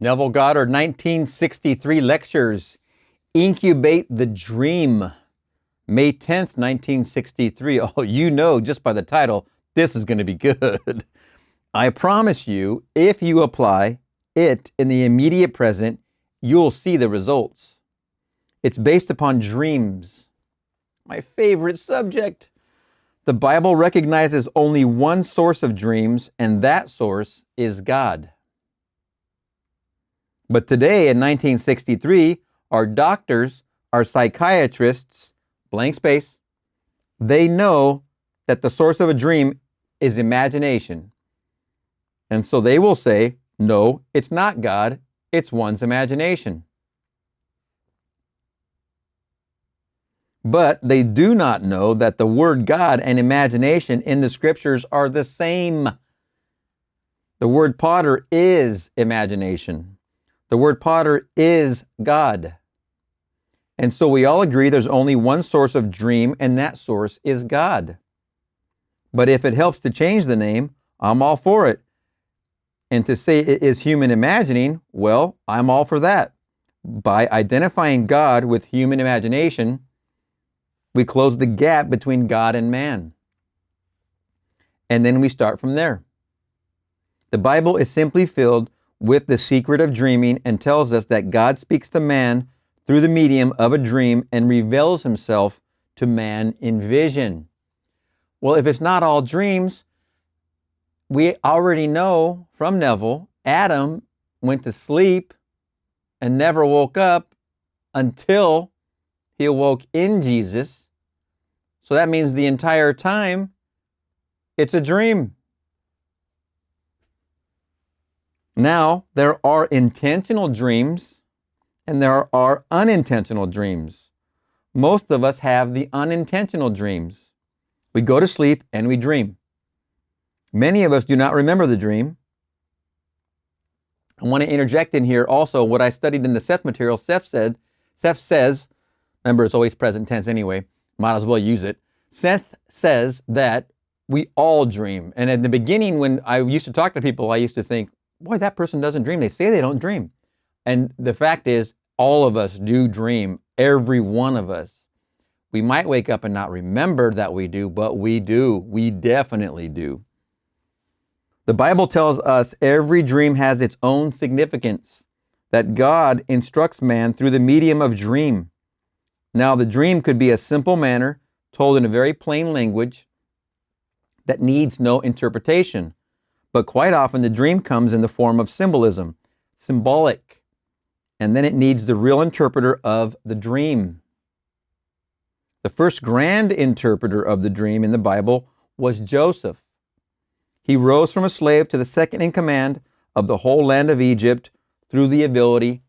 Neville Goddard, 1963 lectures, Incubate the Dream, May 10th, 1963. Oh, you know, just by the title, this is going to be good. I promise you, if you apply it in the immediate present, you'll see the results. It's based upon dreams, my favorite subject. The Bible recognizes only one source of dreams, and that source is God. But today, in 1963, our doctors, our psychiatrists, blank space, they know that the source of a dream is imagination. And so they will say, no, it's not God, it's one's imagination. But they do not know that the word God and imagination in the scriptures are the same. The word potter is imagination. The word potter is God. And so we all agree there's only one source of dream, and that source is God. But if it helps to change the name, I'm all for it. And to say it is human imagining, well, I'm all for that. By identifying God with human imagination, we close the gap between God and man. And then we start from there. The Bible is simply filled with the secret of dreaming and tells us that God speaks to man through the medium of a dream and reveals himself to man in vision. Well, if it's not all dreams, we already know from Neville, Adam went to sleep and never woke up until he awoke in Jesus. So that means the entire time it's a dream. Now, there are intentional dreams and there are unintentional dreams. Most of us have the unintentional dreams. We go to sleep and we dream. Many of us do not remember the dream. I want to interject in here also what I studied in the Seth material. Seth says, remember it's always present tense anyway, might as well use it. Seth says that we all dream. And in the beginning, when I used to talk to people, I used to think, boy, that person doesn't dream. They say they don't dream. And the fact is, all of us do dream, every one of us. We might wake up and not remember that we do, but we do. We definitely do. The Bible tells us every dream has its own significance, that God instructs man through the medium of dream. Now, the dream could be a simple manner, told in a very plain language that needs no interpretation. But quite often the dream comes in the form of symbolism, symbolic, and then it needs the real interpreter of the dream. The first grand interpreter of the dream in the Bible was Joseph. He rose from a slave to the second in command of the whole land of Egypt through the ability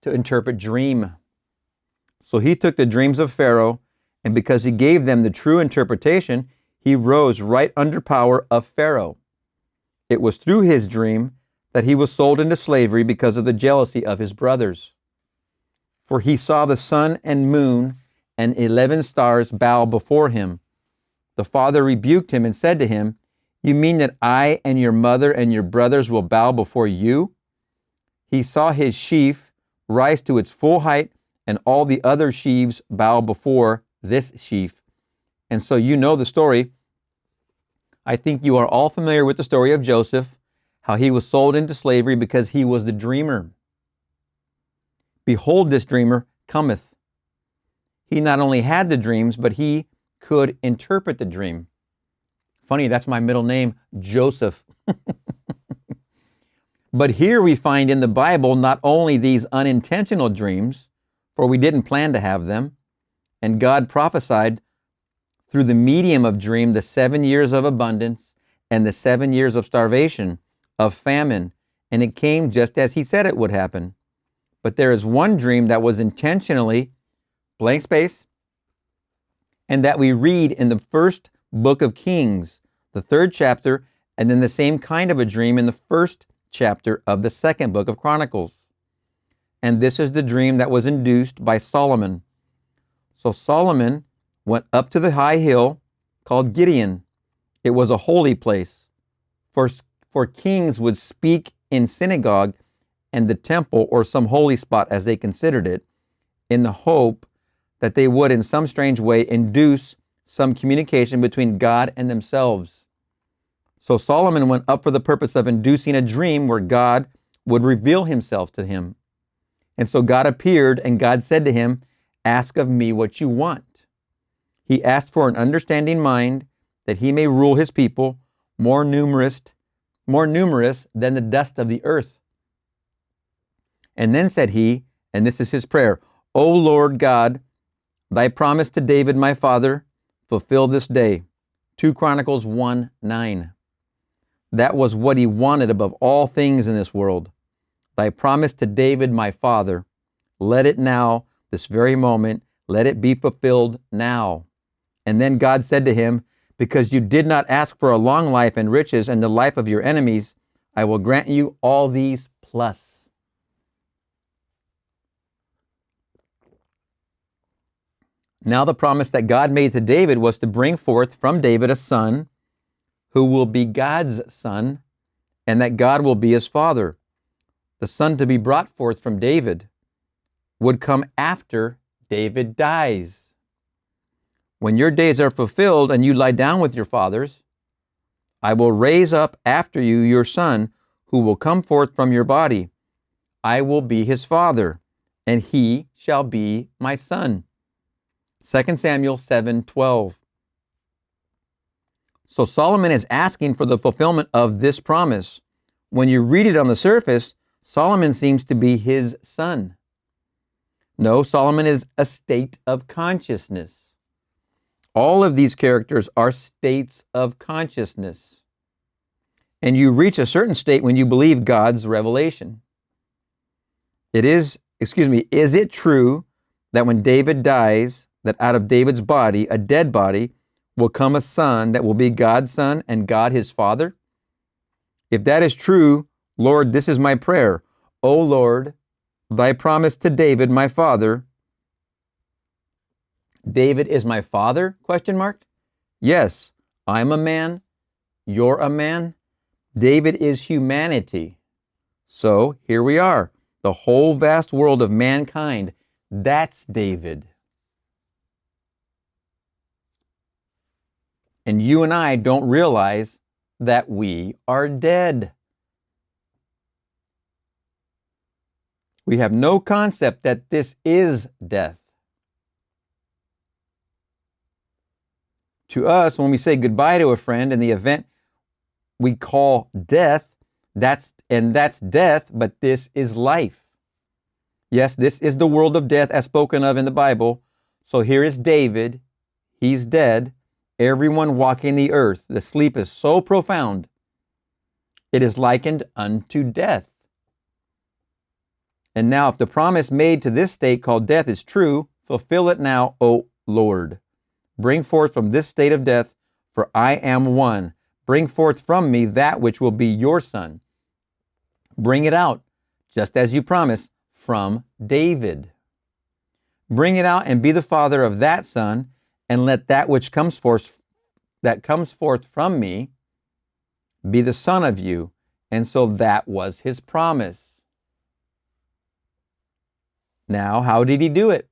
to interpret dream. So he took the dreams of Pharaoh, and because he gave them the true interpretation, he rose right under power of Pharaoh. It was through his dream that he was sold into slavery because of the jealousy of his brothers. For he saw the sun and moon and 11 stars bow before him. The father rebuked him and said to him, "You mean that I and your mother and your brothers will bow before you?" He saw his sheaf rise to its full height, and all the other sheaves bow before this sheaf. And so you know the story. I think you are all familiar with the story of Joseph, how he was sold into slavery because he was the dreamer. Behold, this dreamer cometh. He not only had the dreams, but he could interpret the dream. Funny, that's my middle name, Joseph. But here we find in the Bible not only these unintentional dreams, for we didn't plan to have them, and God prophesied through the medium of dream the 7 years of abundance and the 7 years of starvation, of famine, and it came just as he said it would happen. But there is one dream that was intentionally, blank space, and that we read in the first book of Kings, the 3rd chapter, and then the same kind of a dream in the 1st chapter of the 2nd book of Chronicles. And this is the dream that was induced by Solomon. So Solomon went up to the high hill called Gideon. It was a holy place, for kings would speak in synagogue, and the temple, or some holy spot as they considered it, in the hope that they would in some strange way induce some communication between God and themselves. So Solomon went up for the purpose of inducing a dream where God would reveal himself to him. And so God appeared, and God said to him, "Ask of me what you want." He asked for an understanding mind, that he may rule his people, more numerous than the dust of the earth. And then said he, and this is his prayer, "O Lord God, thy promise to David my father, fulfill this day." 2 Chronicles 1:9. That was what he wanted above all things in this world. Thy promise to David my father, let it now, this very moment, let it be fulfilled now. And then God said to him, "Because you did not ask for a long life and riches and the life of your enemies, I will grant you all these plus." Now the promise that God made to David was to bring forth from David a son who will be God's son, and that God will be his father. The son to be brought forth from David would come after David dies. When your days are fulfilled and you lie down with your fathers, I will raise up after you your son, who will come forth from your body. I will be his father, and he shall be my son. 2 Samuel 7:12. So Solomon is asking for the fulfillment of this promise. When you read it on the surface, Solomon seems to be his son. No, Solomon is a state of consciousness. All of these characters are states of consciousness. And you reach a certain state when you believe God's revelation. Is it true that when David dies, that out of David's body, a dead body, will come a son that will be God's son and God his father? If that is true, Lord, this is my prayer. O Lord, thy promise to David, my father. David is my father? ? Yes, I'm a man. You're a man. David is humanity. So here we are. The whole vast world of mankind. That's David. And you and I don't realize that we are dead. We have no concept that this is death. To us, when we say goodbye to a friend in the event we call death, that's death, but this is life. Yes, this is the world of death as spoken of in the Bible. So here is David. He's dead. Everyone walking the earth. The sleep is so profound. It is likened unto death. And now if the promise made to this state called death is true, fulfill it now, O Lord. Bring forth from this state of death, for I am one. Bring forth from me that which will be your son. Bring it out, just as you promised, from David. Bring it out and be the father of that son, and let that which comes forth from me be the son of you. And so that was his promise. Now, how did he do it?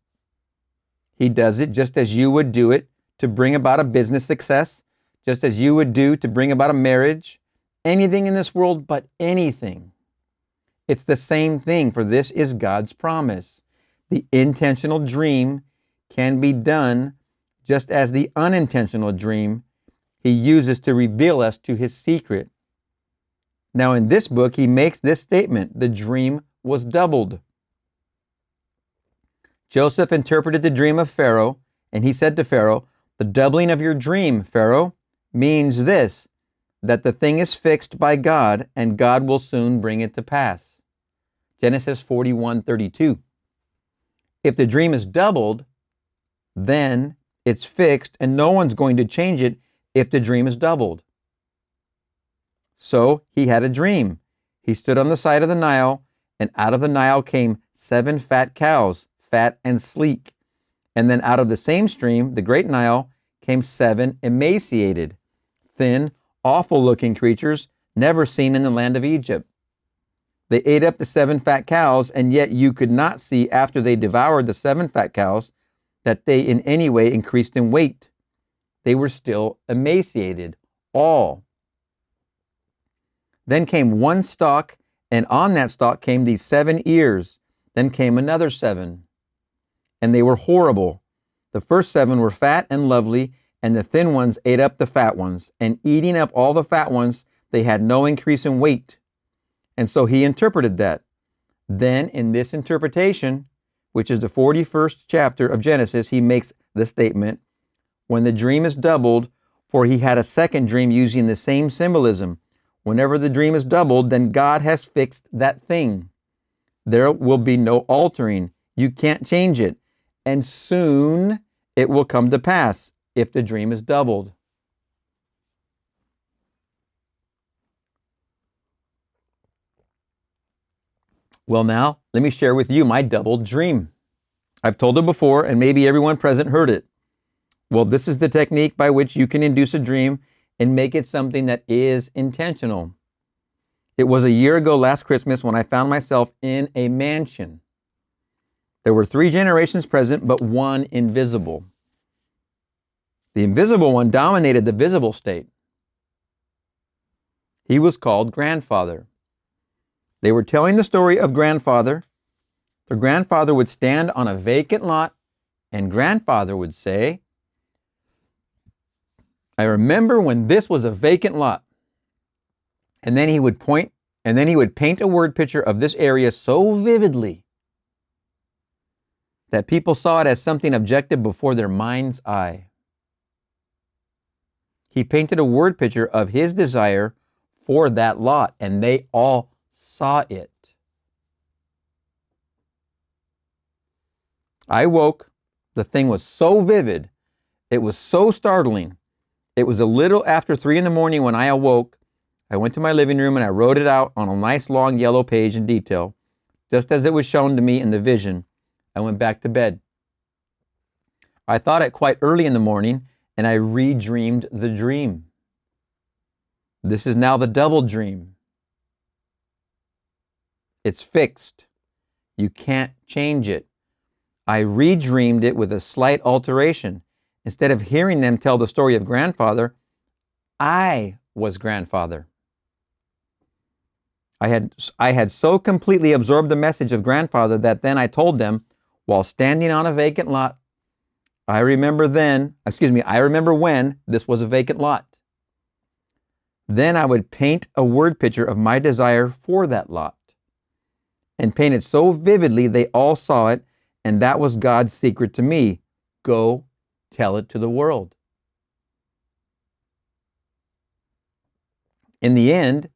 He does it just as you would do it to bring about a business success, just as you would do to bring about a marriage, anything in this world but anything. It's the same thing, for this is God's promise. The intentional dream can be done just as the unintentional dream he uses to reveal us to his secret. Now in this book, he makes this statement: the dream was doubled. Joseph interpreted the dream of Pharaoh, and he said to Pharaoh, "The doubling of your dream, Pharaoh, means this, that the thing is fixed by God, and God will soon bring it to pass." Genesis 41:32. If the dream is doubled, then it's fixed, and no one's going to change it if the dream is doubled. So he had a dream. He stood on the side of the Nile, and out of the Nile came 7 fat cows, fat and sleek. And then out of the same stream, the great Nile, came 7 emaciated, thin, awful-looking creatures never seen in the land of Egypt. They ate up the 7 fat cows, and yet you could not see after they devoured the 7 fat cows that they in any way increased in weight. They were still emaciated, all. Then came one stalk, and on that stalk came these 7 ears. Then came another 7, and they were horrible. The first 7 were fat and lovely, and the thin ones ate up the fat ones, and eating up all the fat ones, they had no increase in weight. And so he interpreted that. Then in this interpretation, which is the 41st chapter of Genesis, he makes the statement, when the dream is doubled, for he had a second dream using the same symbolism. Whenever the dream is doubled, then God has fixed that thing. There will be no altering. You can't change it. And soon it will come to pass if the dream is doubled. Well, now, let me share with you my doubled dream. I've told it before, and maybe everyone present heard it. Well, this is the technique by which you can induce a dream and make it something that is intentional. It was a year ago last Christmas when I found myself in a mansion. There were 3 generations present, but one invisible. The invisible one dominated the visible state. He was called Grandfather. They were telling the story of Grandfather. The grandfather would stand on a vacant lot, and Grandfather would say, I remember when this was a vacant lot. And then he would paint a word picture of this area so vividly that people saw it as something objective before their mind's eye. He painted a word picture of his desire for that lot, and they all saw it. I woke. The thing was so vivid. It was so startling. It was a little after 3 in the morning when I awoke. I went to my living room and I wrote it out on a nice long yellow page in detail, just as it was shown to me in the vision. I went back to bed. I thought it quite early in the morning, and I redreamed the dream. This is now the double dream. It's fixed. You can't change it. I redreamed it with a slight alteration. Instead of hearing them tell the story of Grandfather, I was Grandfather. I had so completely absorbed the message of Grandfather that then I told them, while standing on a vacant lot, I remember when this was a vacant lot. Then I would paint a word picture of my desire for that lot, and paint it so vividly they all saw it, and that was God's secret to me. Go tell it to the world. In the end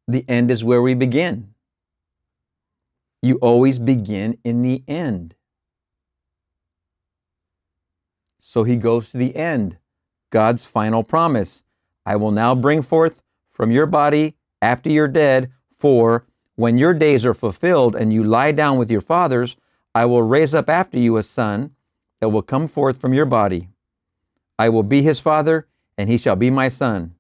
is where we begin. You always begin in the end. So he goes to the end, God's final promise. I will now bring forth from your body after you're dead, for when your days are fulfilled and you lie down with your fathers, I will raise up after you a son that will come forth from your body. I will be his father, and he shall be my son.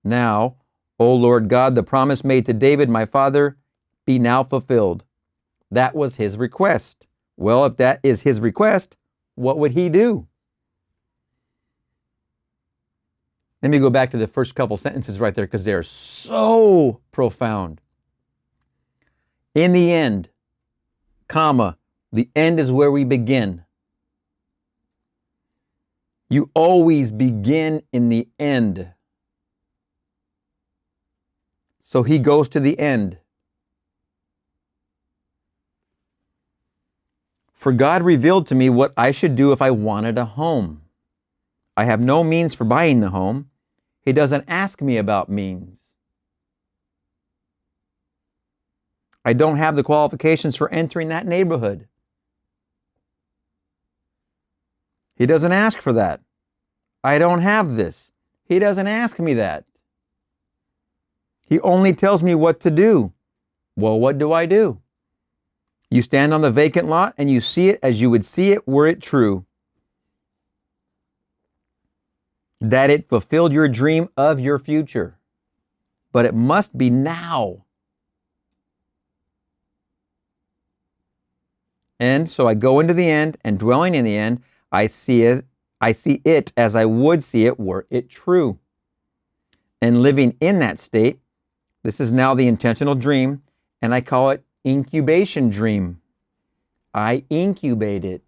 Now, O Lord God, the promise made to David, my father, be now fulfilled. That was his request. Well, if that is his request, what would he do? Let me go back to the first couple sentences right there because they're so profound. In the end, comma, the end is where we begin. You always begin in the end. So he goes to the end. For God revealed to me what I should do if I wanted a home. I have no means for buying the home. He doesn't ask me about means. I don't have the qualifications for entering that neighborhood. He doesn't ask for that. I don't have this. He doesn't ask me that. He only tells me what to do. Well, what do I do? You stand on the vacant lot and you see it as you would see it were it true. That it fulfilled your dream of your future. But it must be now. And so I go into the end, and dwelling in the end, I see it as I would see it were it true. And living in that state, this is now the intentional dream, and I call it incubation dream. I incubate it.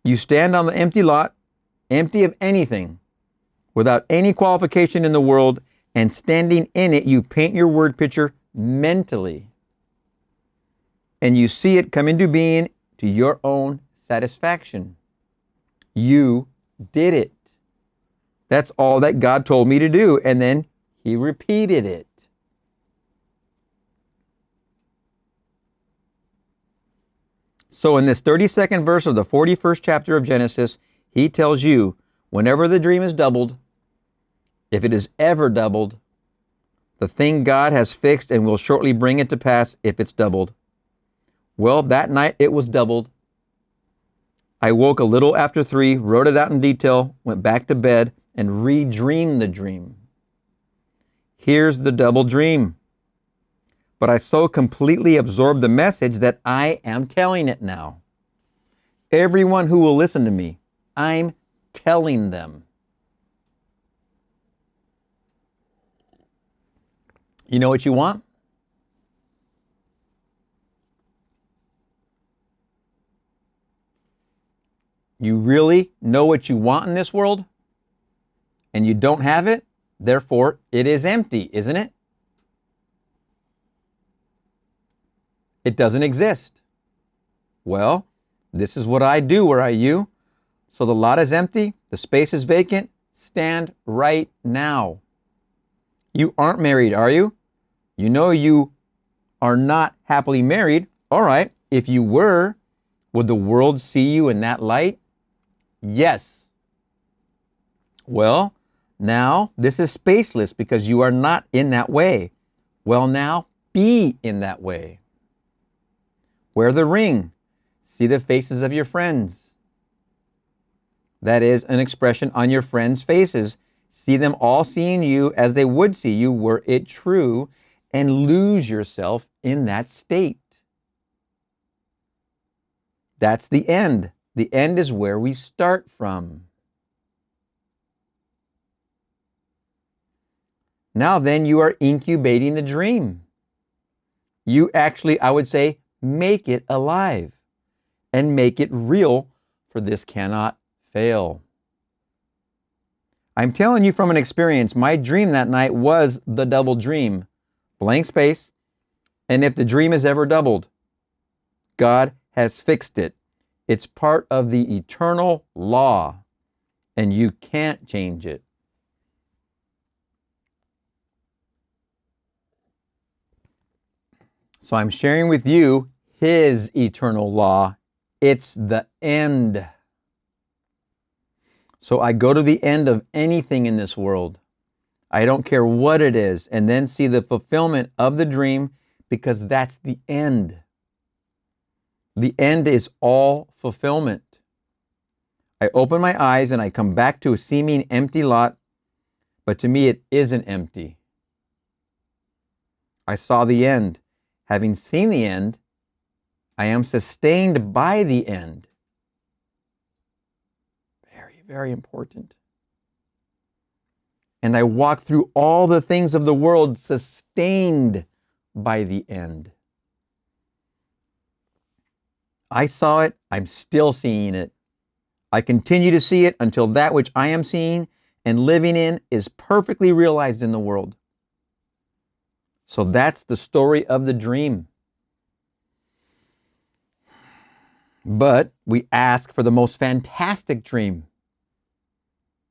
You stand on the empty lot, empty of anything, without any qualification in the world, and standing in it, you paint your word picture mentally. And you see it come into being to your own satisfaction. You did it. That's all that God told me to do. And then he repeated it. So in this 32nd verse of the 41st chapter of Genesis, he tells you, whenever the dream is doubled, if it is ever doubled, the thing God has fixed and will shortly bring it to pass if it's doubled. Well, that night it was doubled. I woke a little after 3, wrote it out in detail, went back to bed, and re-dreamed the dream. Here's the double dream. But I so completely absorbed the message that I am telling it now. Everyone who will listen to me, I'm telling them. You know what you want? You really know what you want in this world? And you don't have it? Therefore, it is empty, isn't it? It doesn't exist. Well, this is what I do, where are you? So the lot is empty, the space is vacant. Stand right now. You aren't married, are you? You know you are not happily married. All right, if you were, would the world see you in that light? Yes. Well, now this is spaceless because you are not in that way. Well, now be in that way. Wear the ring. See the faces of your friends. That is an expression on your friends' faces. See them all seeing you as they would see you were it true, and lose yourself in that state. That's the end. The end is where we start from. Now then, you are incubating the dream. You actually, I would say, make it alive and make it real, for this cannot fail. I'm telling you from an experience, my dream that night was the double dream. Blank space. And if the dream is ever doubled, God has fixed it. It's part of the eternal law, and you can't change it. So I'm sharing with you his eternal law. It's the end. So I go to the end of anything in this world. I don't care what it is, and then see the fulfillment of the dream, because that's the end. The end is all fulfillment. I open my eyes and I come back to a seeming empty lot, but to me it isn't empty. I saw the end. Having seen the end, I am sustained by the end. Very, very important. And I walk through all the things of the world sustained by the end. I saw it, I'm still seeing it. I continue to see it until that which I am seeing and living in is perfectly realized in the world. So that's the story of the dream. But we ask for the most fantastic dream.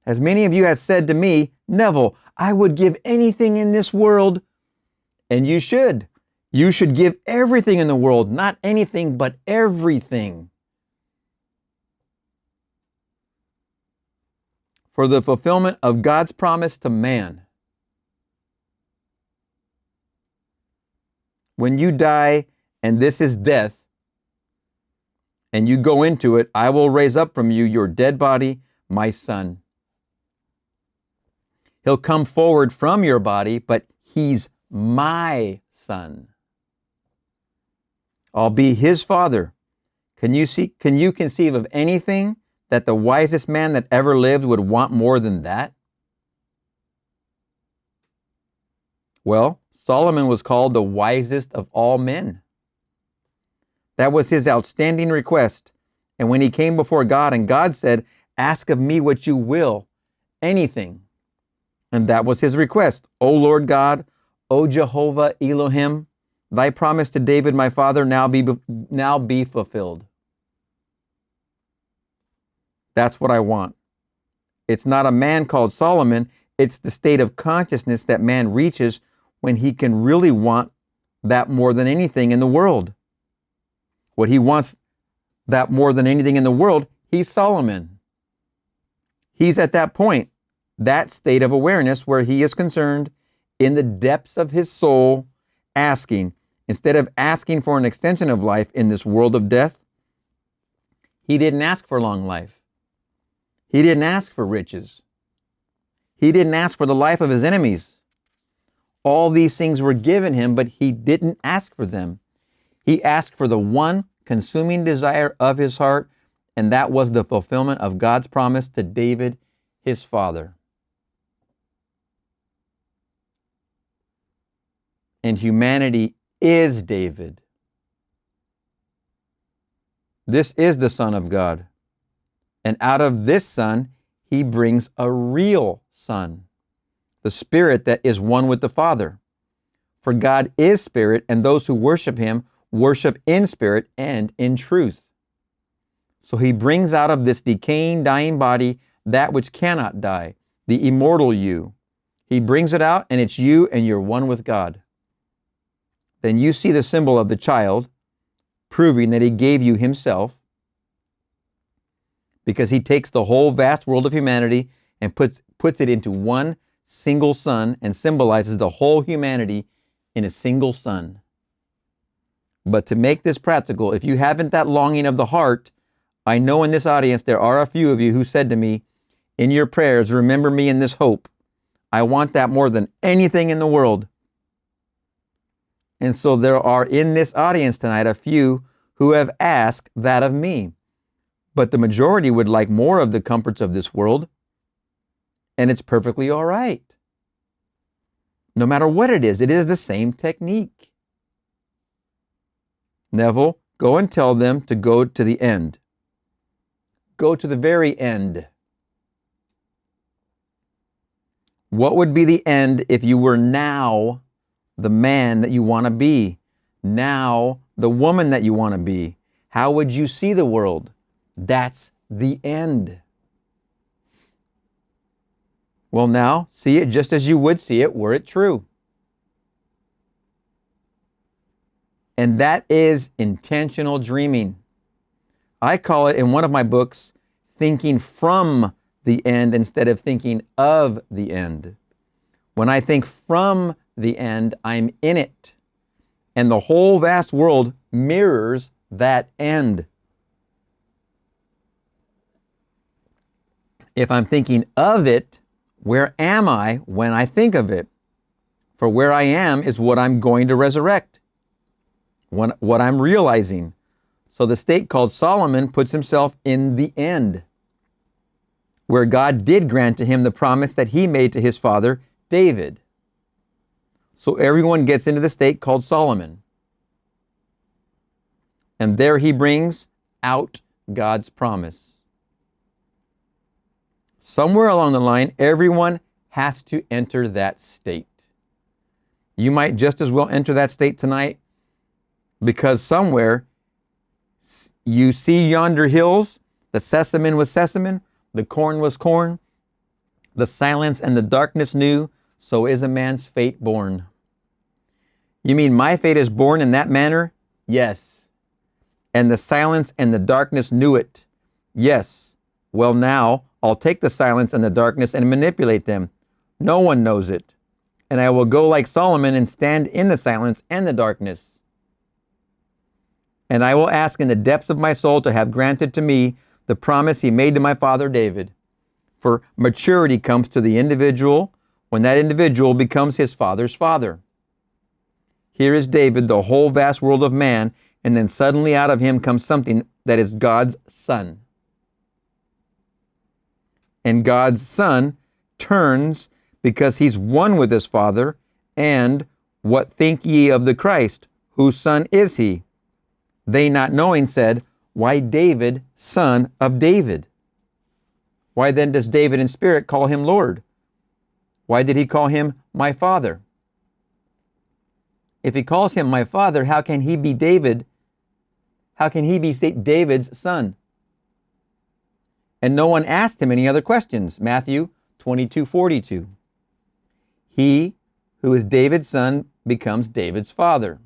As many of you have said to me, Neville, I would give anything in this world. And you should. You should give everything in the world, not anything, but everything, for the fulfillment of God's promise to man. When you die, and this is death, and you go into it, I will raise up from you your dead body, my son. He'll come forward from your body, but he's my son. I'll be his father. Can you conceive of anything that the wisest man that ever lived would want more than that? Well, Solomon was called the wisest of all men. That was his outstanding request. And when he came before God and God said, ask of me what you will, anything. And that was his request. O Lord God, O Jehovah Elohim, thy promise to David my father now be fulfilled. That's what I want. It's not a man called Solomon. It's the state of consciousness that man reaches when he can really want that more than anything in the world. What he wants that more than anything in the world, he's Solomon. He's at that point, that state of awareness where he is concerned in the depths of his soul, asking, instead of asking for an extension of life in this world of death, he didn't ask for long life. He didn't ask for riches. He didn't ask for the life of his enemies. All these things were given him, but he didn't ask for them. He asked for the one consuming desire of his heart, and that was the fulfillment of God's promise to David, his father. And humanity is David. This is the Son of God. And out of this Son, he brings a real Son, the Spirit that is one with the Father. For God is Spirit, and those who worship him worship in spirit and in truth. So he brings out of this decaying, dying body that which cannot die, the immortal you. He brings it out, and it's you, and you're one with God. Then you see the symbol of the child, proving that he gave you himself, because he takes the whole vast world of humanity and puts it into one single Son and symbolizes the whole humanity in a single Son. But to make this practical, if you haven't that longing of the heart, I know in this audience there are a few of you who said to me, in your prayers, remember me in this hope. I want that more than anything in the world. And so there are in this audience tonight a few who have asked that of me. But the majority would like more of the comforts of this world. And it's perfectly all right. No matter what it is the same technique. Neville, go and tell them to go to the end. Go to the very end. What would be the end if you were now the man that you want to be? Now the woman that you want to be? How would you see the world? That's the end. Well, now, see it just as you would see it were it true. And that is intentional dreaming. I call it in one of my books, thinking from the end instead of thinking of the end. When I think from the end, I'm in it. And the whole vast world mirrors that end. If I'm thinking of it, where am I when I think of it? For where I am is what I'm going to resurrect, what I'm realizing. So the state called Solomon puts himself in the end, where God did grant to him the promise that he made to his father, David. So everyone gets into the state called Solomon. And there he brings out God's promise. Somewhere along the line, everyone has to enter that state. You might just as well enter that state tonight, because somewhere you see yonder hills, the sesamum was sesamum, the corn was corn, the silence and the darkness knew, so is a man's fate born. You mean my fate is born in that manner? Yes. And the silence and the darkness knew it? Yes. Well, now I'll take the silence and the darkness and manipulate them. No one knows it. And I will go like Solomon and stand in the silence and the darkness. And I will ask in the depths of my soul to have granted to me the promise he made to my father David. For maturity comes to the individual when that individual becomes his father's father. Here is David, the whole vast world of man, And then suddenly out of him comes something that is God's Son. And God's Son turns because he's one with his Father. And what think ye of the Christ? Whose son is he? They not knowing said, why David, son of David? Why then does David in spirit call him Lord? Why did he call him my Father? If he calls him my Father, how can he be David? How can he be David's son? And no one asked him any other questions. Matthew 22:42. He who is David's son becomes David's father.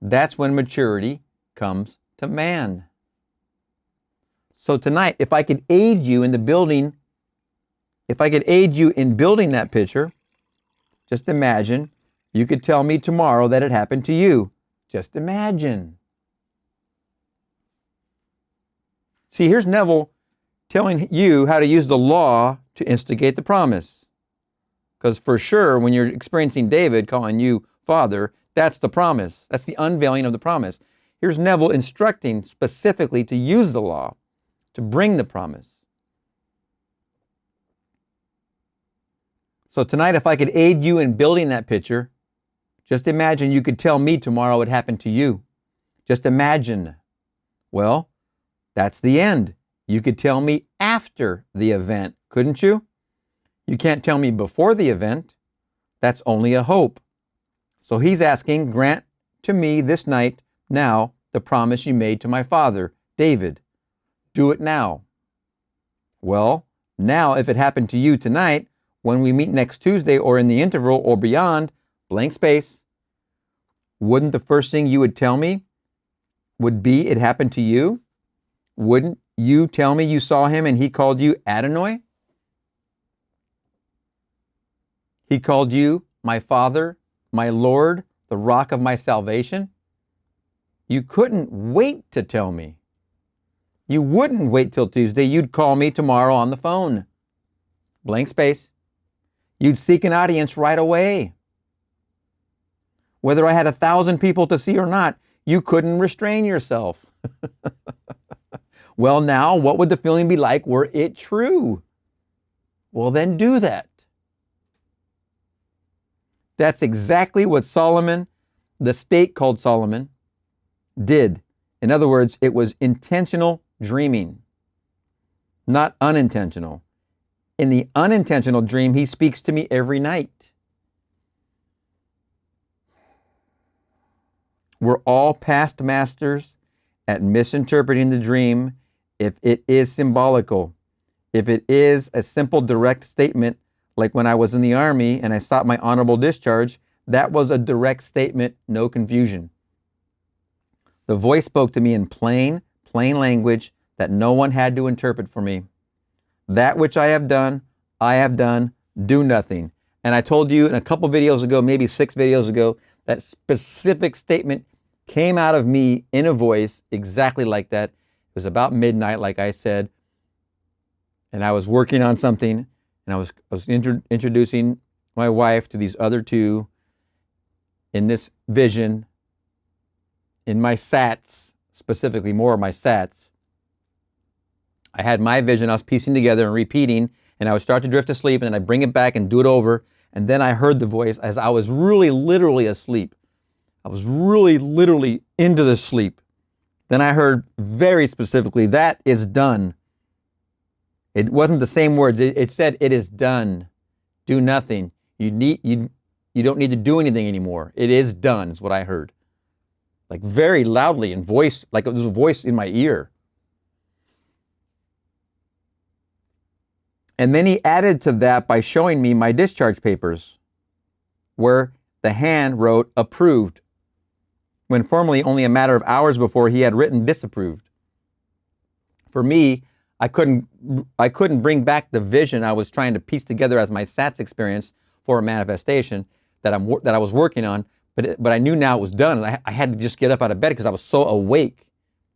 That's when maturity comes to man. So tonight, if I could aid you in building that picture, just imagine you could tell me tomorrow that it happened to you. Just imagine. See, here's Neville telling you how to use the law to instigate the promise. Because for sure, when you're experiencing David calling you Father, that's the promise. That's the unveiling of the promise. Here's Neville instructing specifically to use the law to bring the promise. So tonight, if I could aid you in building that picture, just imagine you could tell me tomorrow it happened to you. Just imagine. Well, that's the end. You could tell me after the event, couldn't you? You can't tell me before the event. That's only a hope. So he's asking, grant to me this night, now, the promise you made to my father, David. Do it now. Well, now if it happened to you tonight, when we meet next Tuesday or in the interval or beyond, blank space, wouldn't the first thing you would tell me would be it happened to you? Wouldn't you tell me you saw him and he called you Adonai? He called you my Father, my Lord, the rock of my salvation? You couldn't wait to tell me. You wouldn't wait till Tuesday. You'd call me tomorrow on the phone. Blank space. You'd seek an audience right away. Whether I had 1,000 people to see or not, you couldn't restrain yourself. Well, now, what would the feeling be like were it true? Well, then do that. That's exactly what Solomon, the state called Solomon, did. In other words, it was intentional dreaming, not unintentional. In the unintentional dream, he speaks to me every night. We're all past masters at misinterpreting the dream if it is symbolical. If it is a simple direct statement, like when I was in the Army and I sought my honorable discharge, that was a direct statement, no confusion. The voice spoke to me in plain language that no one had to interpret for me. That which I have done, do nothing. And I told you in a couple videos ago, maybe 6 videos ago, that specific statement came out of me in a voice exactly like that. It was about midnight, like I said, and I was working on something, and I was introducing my wife to these other two in this vision, in my sats, specifically more of my sats. I had my vision, I was piecing together and repeating, and I would start to drift to sleep, and then I'd bring it back and do it over, and then I heard the voice as I was really literally asleep. I was really literally into the sleep. Then I heard very specifically, that is done. It wasn't the same words. It said, it is done. Do nothing. You don't need to do anything anymore. It is done, is what I heard. Like very loudly in voice, like it was a voice in my ear. And then he added to that by showing me my discharge papers, where the hand wrote approved, when formerly only a matter of hours before he had written disapproved. For me, I couldn't bring back the vision I was trying to piece together as my SATS experience for a manifestation that I was working on, but I knew now it was done. And I had to just get up out of bed because I was so awake.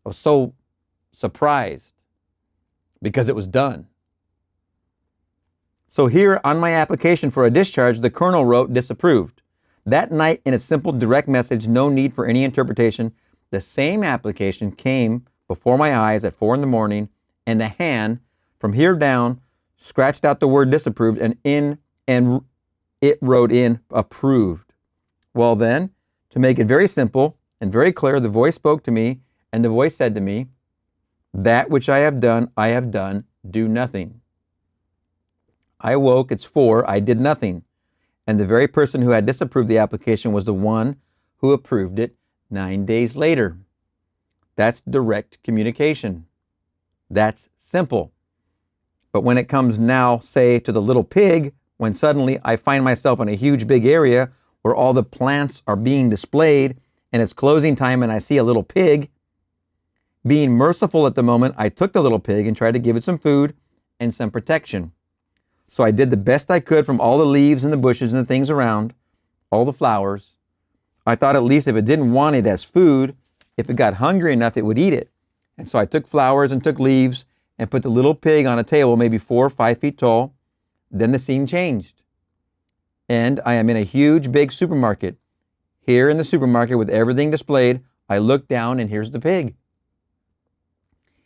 I was so surprised because it was done. So here on my application for a discharge, the colonel wrote disapproved. That night, in a simple direct message, no need for any interpretation, the same application came before my eyes at 4 in the morning, and the hand from here down scratched out the word disapproved, and it wrote in approved. Well then, to make it very simple and very clear, the voice spoke to me, and the voice said to me, that which I have done, do nothing. I awoke, it's 4, I did nothing. And the very person who had disapproved the application was the one who approved it 9 days later. That's direct communication. That's simple. But when it comes now, say, to the little pig, when suddenly I find myself in a huge big area where all the plants are being displayed and it's closing time and I see a little pig, being merciful at the moment, I took the little pig and tried to give it some food and some protection. So I did the best I could from all the leaves and the bushes and the things around, all the flowers. I thought at least if it didn't want it as food, if it got hungry enough, it would eat it. And so I took flowers and took leaves and put the little pig on a table, maybe 4 or 5 feet tall. Then the scene changed. And I am in a huge, big supermarket. Here in the supermarket with everything displayed, I look down and here's the pig.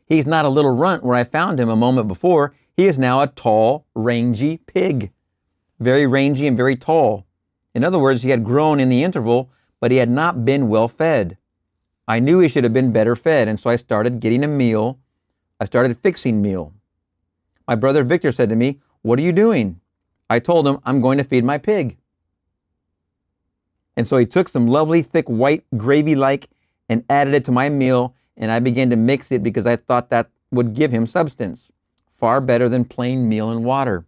He's not a little runt where I found him a moment before. He is now a tall, rangy pig. Very rangy and very tall. In other words, he had grown in the interval, but he had not been well fed. I knew he should have been better fed, and so I started getting a meal. I started fixing meal. My brother Victor said to me, "What are you doing?" I told him, "I'm going to feed my pig." And so he took some lovely thick white gravy-like and added it to my meal, and I began to mix it because I thought that would give him substance. Far better than plain meal and water.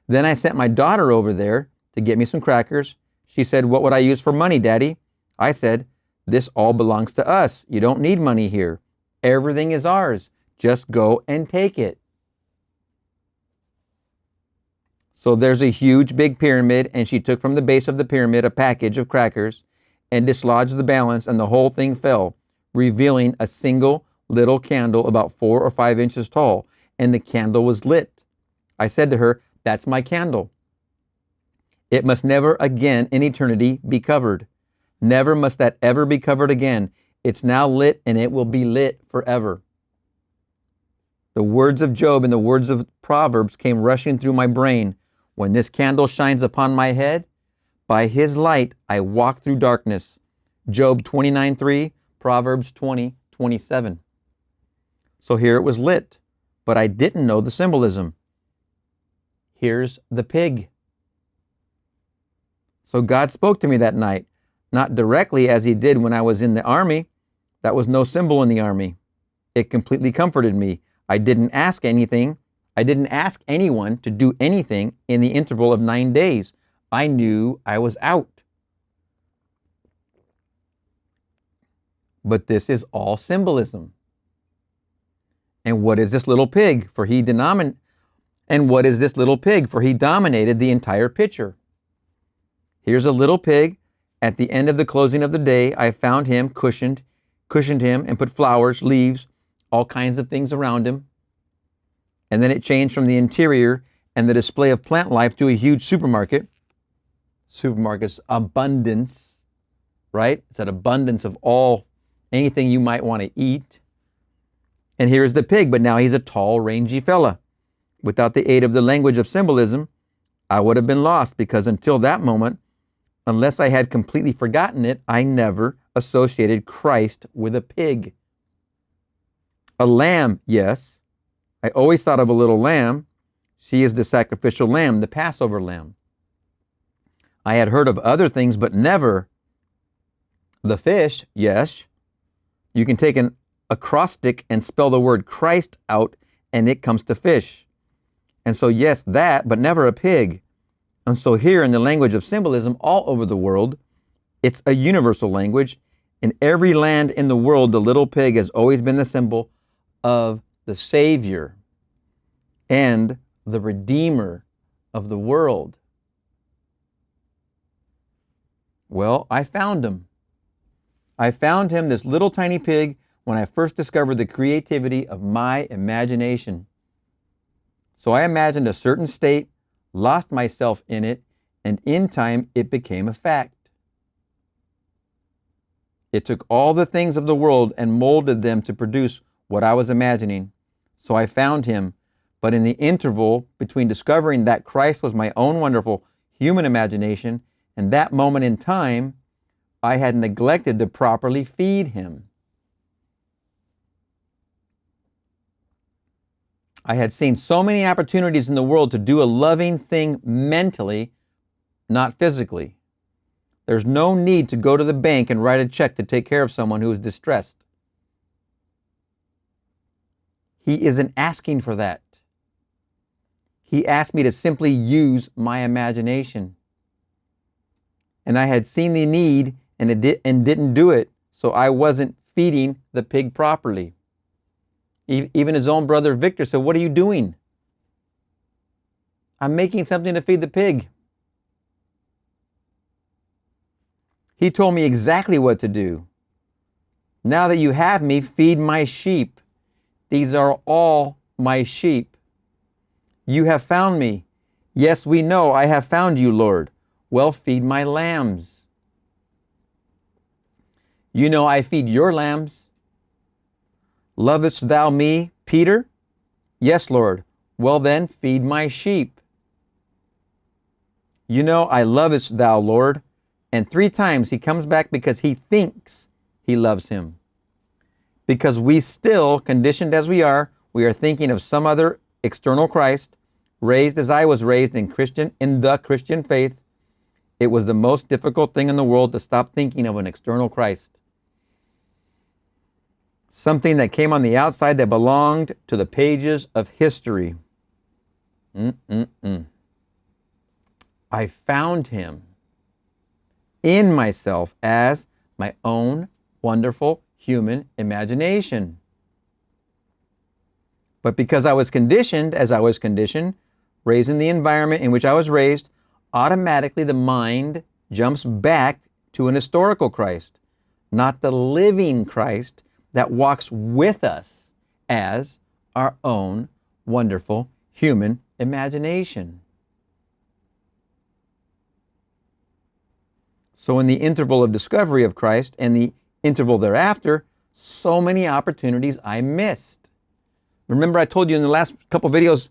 Then I sent my daughter over there to get me some crackers. She said, "What would I use for money, Daddy?" I said, "This all belongs to us. You don't need money here. Everything is ours. Just go and take it." So there's a huge big pyramid, and she took from the base of the pyramid a package of crackers and dislodged the balance, and the whole thing fell, revealing a single little candle about 4 or 5 inches tall, and the candle was lit. I said to her, "That's my candle. It must never again in eternity be covered. Never must that ever be covered again. It's now lit and it will be lit forever." The words of Job and the words of Proverbs came rushing through my brain. When this candle shines upon my head, by his light I walk through darkness. Job 29:3, Proverbs 20:27. So here it was lit, but I didn't know the symbolism. Here's the pig. So God spoke to me that night, not directly as he did when I was in the army. That was no symbol in the army. It completely comforted me. I didn't ask anything. I didn't ask anyone to do anything in the interval of 9 days. I knew I was out. But this is all symbolism. And what is this little pig? For he dominated the entire picture. Here's a little pig. At the end of the closing of the day, I found him cushioned him and put flowers, leaves, all kinds of things around him. And then it changed from the interior and the display of plant life to a huge supermarket. Supermarket's abundance, right? It's an abundance of anything you might want to eat. And here's the pig, but now he's a tall, rangy fella. Without the aid of the language of symbolism, I would have been lost, because until that moment, unless I had completely forgotten it, I never associated Christ with a pig. A lamb, yes. I always thought of a little lamb. She is the sacrificial lamb, the Passover lamb. I had heard of other things, but never the fish, yes. You can take an acrostic and spell the word Christ out, and it comes to fish. And so, yes, that, but never a pig. And so here in the language of symbolism all over the world, it's a universal language. In every land in the world, the little pig has always been the symbol of the Savior and the Redeemer of the world. Well, I found him. I found him, this little tiny pig, when I first discovered the creativity of my imagination. So I imagined a certain state, lost myself in it, and in time it became a fact. It took all the things of the world and molded them to produce what I was imagining. So I found him. But in the interval between discovering that Christ was my own wonderful human imagination and that moment in time, I had neglected to properly feed him. I had seen so many opportunities in the world to do a loving thing mentally, not physically. There's no need to go to the bank and write a check to take care of someone who is distressed. He isn't asking for that. He asked me to simply use my imagination. And I had seen the need and didn't do it, so I wasn't feeding the pig properly. Even his own brother Victor said, "What are you doing?" "I'm making something to feed the pig." He told me exactly what to do. "Now that you have me, feed my sheep. These are all my sheep. You have found me. Yes, we know I have found you, Lord. Well, feed my lambs. You know I feed your lambs. Lovest thou me, Peter? Yes, Lord. Well then, feed my sheep. You know I lovest thou, Lord. And 3 times he comes back because he thinks he loves him. Because we still, conditioned as we are thinking of some other external Christ, raised as I was raised in the Christian faith. It was the most difficult thing in the world to stop thinking of an external Christ. Something that came on the outside that belonged to the pages of history. I found him in myself as my own wonderful human imagination. But because I was conditioned as I was conditioned, raised in the environment in which I was raised, automatically the mind jumps back to an historical Christ, not the living Christ that walks with us as our own wonderful human imagination. So in the interval of discovery of Christ and the interval thereafter, so many opportunities I missed. Remember I told you in the last couple videos,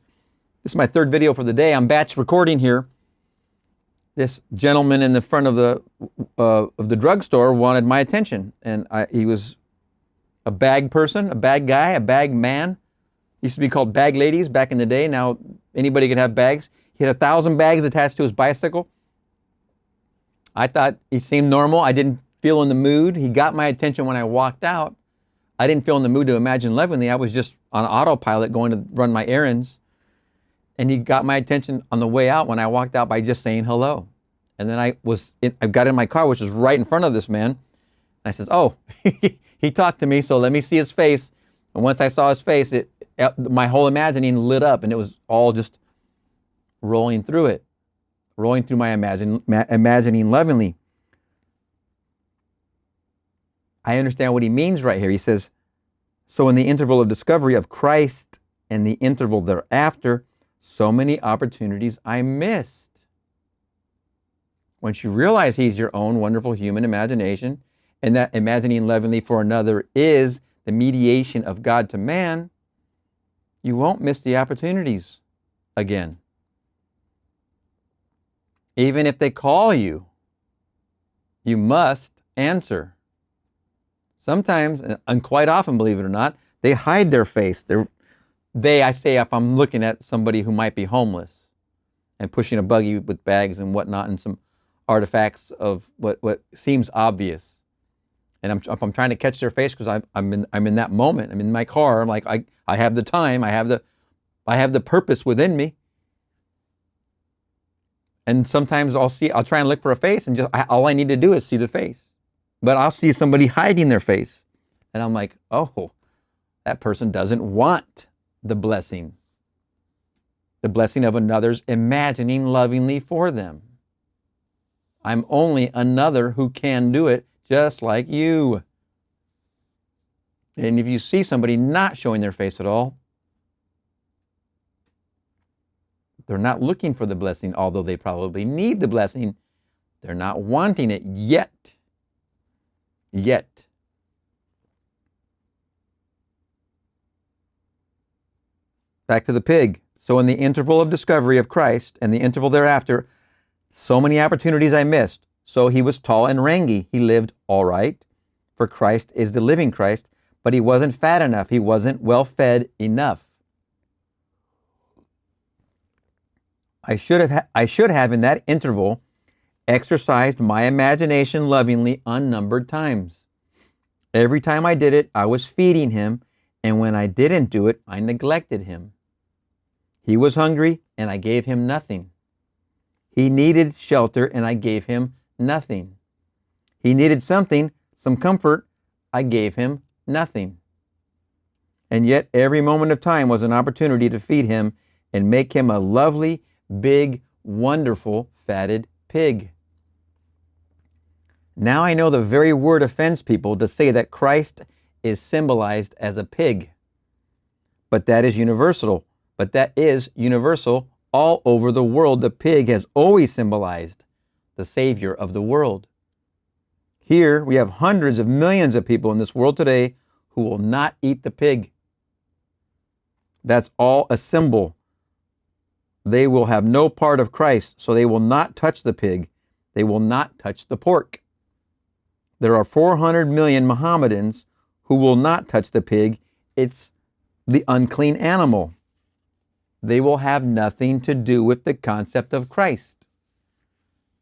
this is my 3rd video for the day, I'm batch recording here. This gentleman in the front of the drugstore wanted my attention, and he was a bag person, a bag guy, a bag man. Used to be called bag ladies back in the day. Now anybody can have bags. He had 1,000 bags attached to his bicycle. I thought he seemed normal. I didn't feel in the mood. He got my attention when I walked out. I didn't feel in the mood to imagine lovingly. I was just on autopilot going to run my errands. And he got my attention on the way out when I walked out by just saying hello. And then I got in my car, which was right in front of this man. And I says, "Oh, he talked to me, so let me see his face." And once I saw his face, my whole imagining lit up, and it was all just rolling through my imagining lovingly. I understand what he means right here. He says, so in the interval of discovery of Christ and the interval thereafter, so many opportunities I missed. Once you realize he's your own wonderful human imagination, and that imagining lovingly for another is the mediation of God to man, you won't miss the opportunities again. Even if they call you, you must answer. Sometimes, and quite often, believe it or not, they hide their face. I say if I'm looking at somebody who might be homeless and pushing a buggy with bags and whatnot and some artifacts of what seems obvious. And I'm trying to catch their face because I'm in that moment. I'm in my car. I'm like, I have the time. I have the purpose within me. And sometimes I'll try and look for a face, and just all I need to do is see the face. But I'll see somebody hiding their face, and I'm like, oh, that person doesn't want the blessing of another's imagining lovingly for them. I'm only another who can do it just like you. And if you see somebody not showing their face at all, they're not looking for the blessing, although they probably need the blessing. They're not wanting it yet. Yet. Back to the pig. So in the interval of discovery of Christ and the interval thereafter, so many opportunities I missed. So he was tall and rangy. He lived all right, for Christ is the living Christ, but he wasn't fat enough. He wasn't well fed enough. I should have in that interval exercised my imagination lovingly unnumbered times. Every time I did it, I was feeding him, and when I didn't do it, I neglected him. He was hungry, and I gave him nothing. He needed shelter, and I gave him nothing. He needed something, some comfort, I gave him nothing. And yet every moment of time was an opportunity to feed him and make him a lovely, big, wonderful, fatted pig. Now I know the very word offends people to say that Christ is symbolized as a pig. But that is universal. All over the world. The pig has always symbolized the Savior of the world. Here we have hundreds of millions of people in this world today who will not eat the pig. That's all a symbol. They will have no part of Christ, so they will not touch the pig. They will not touch the pork. There are 400 million Mohammedans who will not touch the pig. It's the unclean animal. They will have nothing to do with the concept of Christ.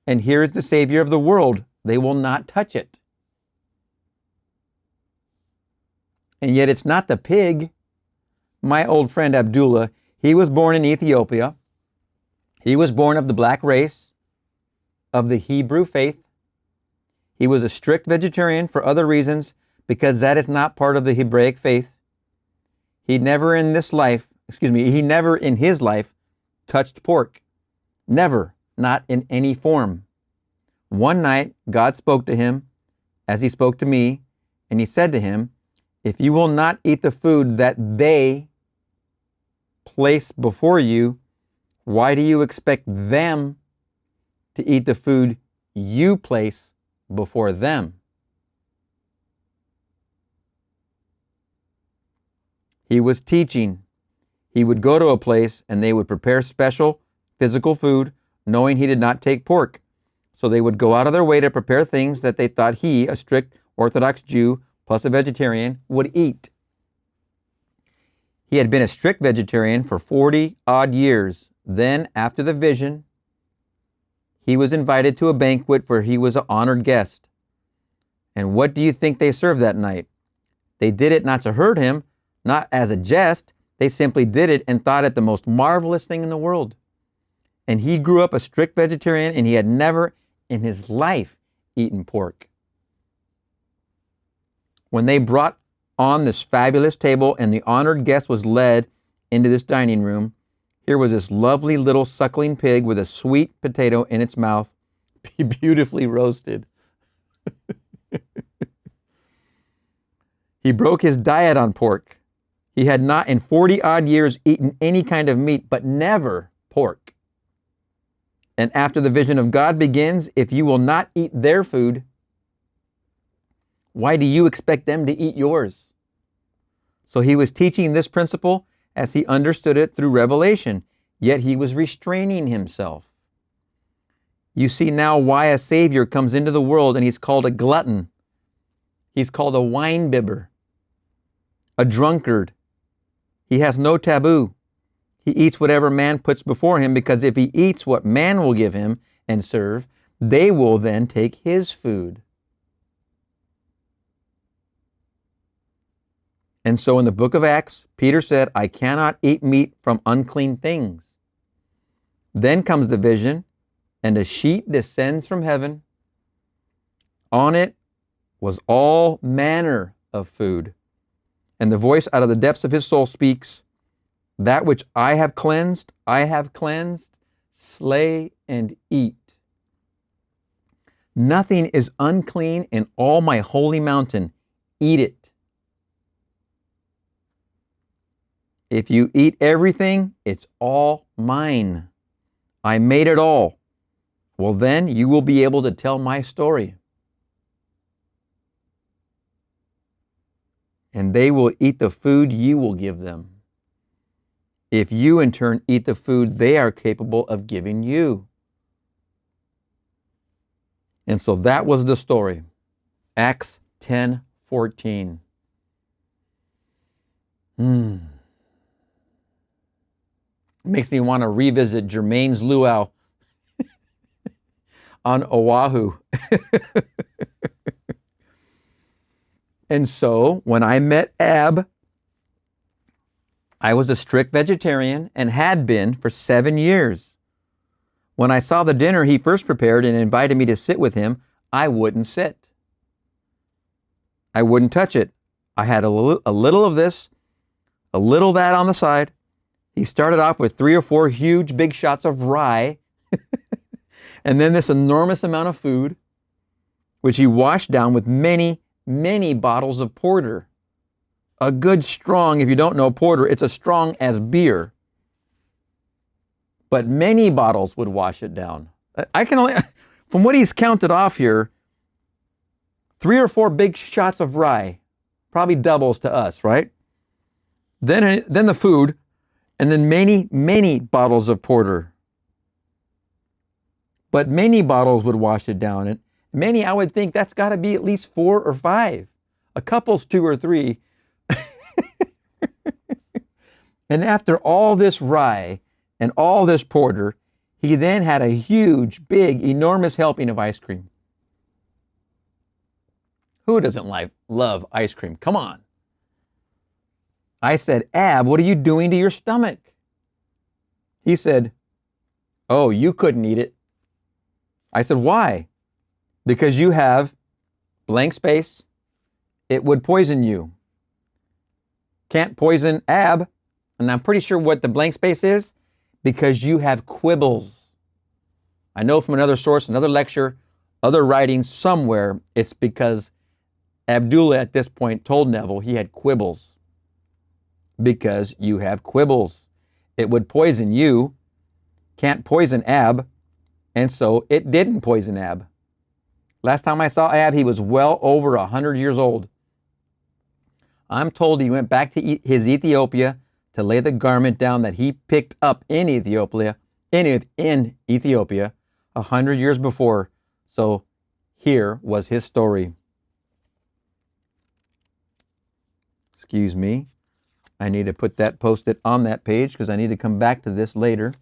And here is the Savior of the world. They will not touch it. And yet it's not the pig. My old friend Abdullah, he was born in Ethiopia. He was born of the black race, of the Hebrew faith. He was a strict vegetarian for other reasons, because that is not part of the Hebraic faith. He never in his life touched pork. Never, not in any form. One night, God spoke to him as he spoke to me, and he said to him, if you will not eat the food that they place before you, why do you expect them to eat the food you place before them? He was teaching. He would go to a place and they would prepare special physical food, knowing he did not take pork. So they would go out of their way to prepare things that they thought he, a strict Orthodox Jew plus a vegetarian, would eat. He had been a strict vegetarian for 40 odd years. Then, after the vision, he was invited to a banquet where he was an honored guest. And what do you think they served that night? They did it not to hurt him, not as a jest. They simply did it and thought it the most marvelous thing in the world. And he grew up a strict vegetarian, and he had never in his life eaten pork. When they brought on this fabulous table and the honored guest was led into this dining room, here was this lovely little suckling pig with a sweet potato in its mouth, beautifully roasted. He broke his diet on pork. He had not in 40 odd years eaten any kind of meat, but never pork. And after the vision of God begins, if you will not eat their food, why do you expect them to eat yours? So he was teaching this principle as he understood it through revelation, yet he was restraining himself. You see now why a Savior comes into the world and he's called a glutton. He's called a wine-bibber, a drunkard. He has no taboo. He eats whatever man puts before him, because if he eats what man will give him and serve, they will then take his food. And so in the book of Acts, Peter said, I cannot eat meat from unclean things. Then comes the vision, and a sheet descends from heaven. On it was all manner of food. And the voice out of the depths of his soul speaks, that which I have cleansed, slay and eat. Nothing is unclean in all my holy mountain. Eat it. If you eat everything, it's all mine. I made it all. Well, then you will be able to tell my story. and they will eat the food you will give them. If you in turn eat the food they are capable of giving you. And so that was the story. Acts 10:14. Makes me want to revisit Jermaine's luau on Oahu. And so when I met Ab, I was a strict vegetarian and had been for 7 years. When I saw the dinner he first prepared and invited me to sit with him, I wouldn't sit. I wouldn't touch it. I had a little of this, a little of that on the side. He started off with 3 or 4 huge big shots of rye, and then this enormous amount of food, which he washed down with many, many bottles of porter. A good strong, if you don't know porter, it's as strong as beer. But many bottles would wash it down. I can only, from what he's counted off here, 3 or 4 big shots of rye, probably doubles to us, right? Then the food, and then many, many bottles of porter. But many bottles would wash it down. And many, I would think that's got to be at least 4 or 5. A couple's 2 or 3. And after all this rye and all this porter, he then had a huge, big, enormous helping of ice cream. Who doesn't love ice cream? Come on. I said, Ab, what are you doing to your stomach? He said, oh, you couldn't eat it. I said, why? Because you have blank space. It would poison you. Can't poison Ab. And I'm pretty sure what the blank space is, because you have quibbles. I know from another source, another lecture, other writing somewhere, it's because Abdullah at this point told Neville he had quibbles. Because you have quibbles. It would poison you. Can't poison Ab. And so it didn't poison Ab. Last time I saw Ab, he was well over 100 years old. I'm told he went back to his Ethiopia to lay the garment down that he picked up in Ethiopia, 100 years before. So here was his story. Excuse me. I need to put that post-it on that page because I need to come back to this later.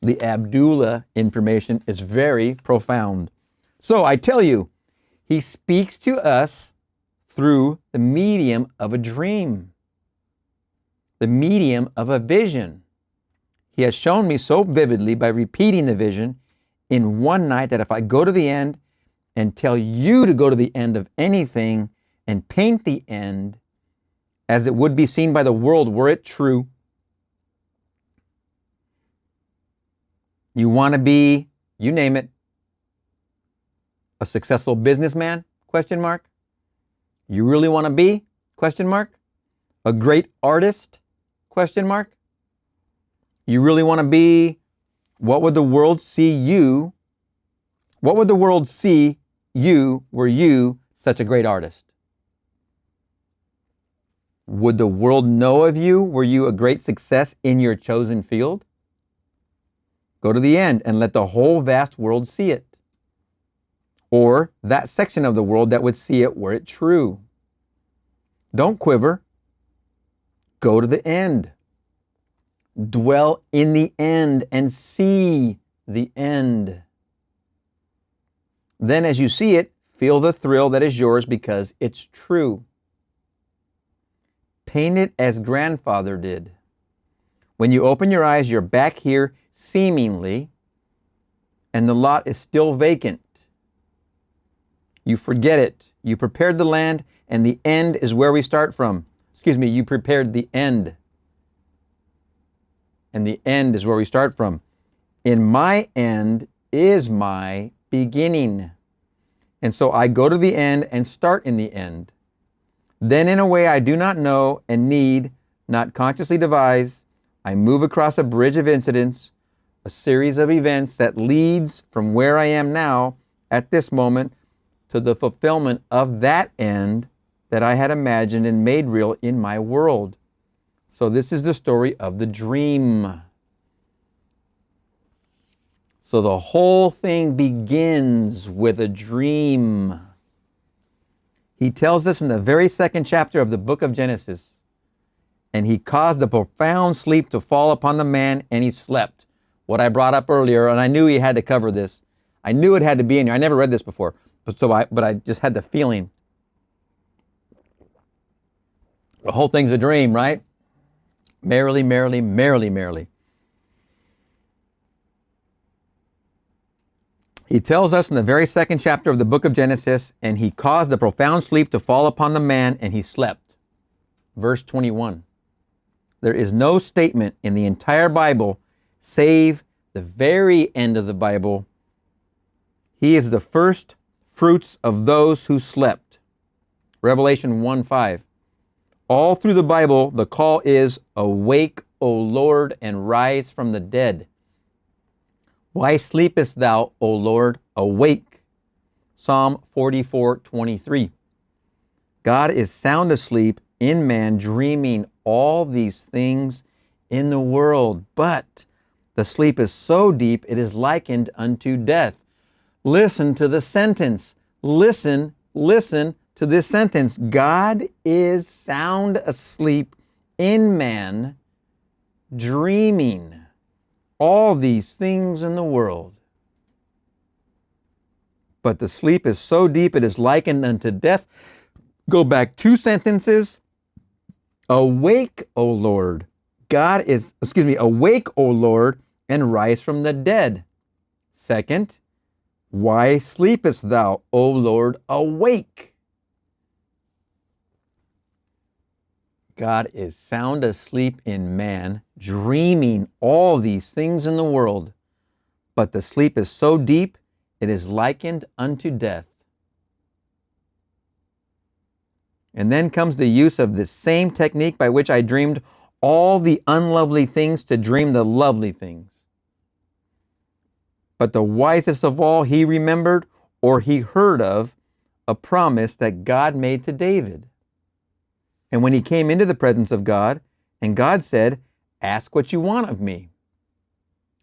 The Abdullah information is very profound. So I tell you, he speaks to us through the medium of a dream, the medium of a vision. He has shown me so vividly by repeating the vision in one night that if I go to the end and tell you to go to the end of anything and paint the end as it would be seen by the world were it true, you want to be, you name it, a successful businessman? Question mark. You really want to be? Question mark. A great artist? Question mark. You really want to be, what would the world see you? What would the world see you were you such a great artist? Would the world know of you were you a great success in your chosen field? Go to the end and let the whole vast world see it. Or that section of the world that would see it were it true. Don't quiver. Go to the end. Dwell in the end and see the end. Then as you see it, feel the thrill that is yours because it's true. Paint it as grandfather did. When you open your eyes, you're back here seemingly, and the lot is still vacant. You forget it. You prepared the land, and the end is where we start from. Excuse me, you prepared the end. And the end is where we start from. In my end is my beginning. And so I go to the end and start in the end. Then in a way I do not know and need, not consciously devise, I move across a bridge of incidents, a series of events that leads from where I am now at this moment to the fulfillment of that end that I had imagined and made real in my world. So this is the story of the dream. So the whole thing begins with a dream. He tells us in the very second chapter of the book of Genesis, and he caused a profound sleep to fall upon the man, and he slept. What I brought up earlier, and I knew he had to cover this. I knew it had to be in here. I never read this before, but I just had the feeling. The whole thing's a dream, right? Merrily, merrily, merrily, merrily. He tells us in the very second chapter of the book of Genesis, and he caused a profound sleep to fall upon the man, and he slept. Verse 21. There is no statement in the entire Bible, save the very end of the Bible. He is the first fruits of those who slept. Revelation 1:5. All through the Bible, the call is, awake, O Lord, and rise from the dead. Why sleepest thou, O Lord? Awake. Psalm 44:23. God is sound asleep in man, dreaming all these things in the world. But the sleep is so deep, it is likened unto death. Listen to the sentence. Listen to this sentence. God is sound asleep in man, dreaming all these things in the world. But the sleep is so deep, it is likened unto death. Go back 2 sentences. Awake, O Lord. Awake, O Lord, and rise from the dead. Second, why sleepest thou, O Lord? Awake. God is sound asleep in man, dreaming all these things in the world. But the sleep is so deep, it is likened unto death. And then comes the use of the same technique by which I dreamed all the unlovely things to dream the lovely things. But the wisest of all, he remembered, or he heard of, a promise that God made to David. And when he came into the presence of God, and God said, ask what you want of me.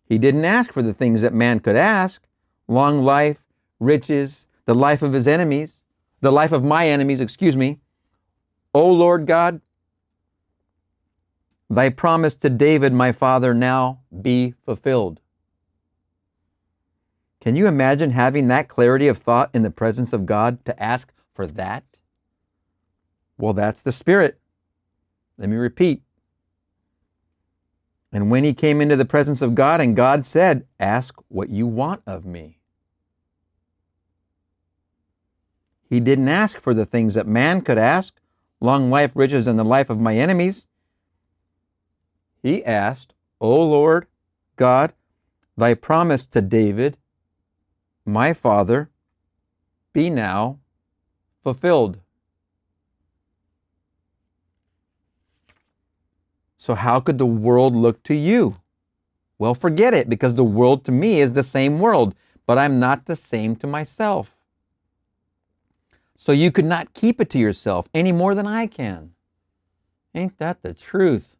He didn't ask for the things that man could ask, long life, riches, the life of his enemies, the life of my enemies, O Lord God, thy promise to David, my father, now be fulfilled. Can you imagine having that clarity of thought in the presence of God to ask for that? Well, that's the Spirit. Let me repeat. And when he came into the presence of God, and God said, ask what you want of me. He didn't ask for the things that man could ask, long life, riches, and the life of my enemies. He asked, O Lord God, thy promise to David, my father, be now fulfilled. So how could the world look to you? Well, forget it, because the world to me is the same world, but I'm not the same to myself. So you could not keep it to yourself any more than I can. Ain't that the truth?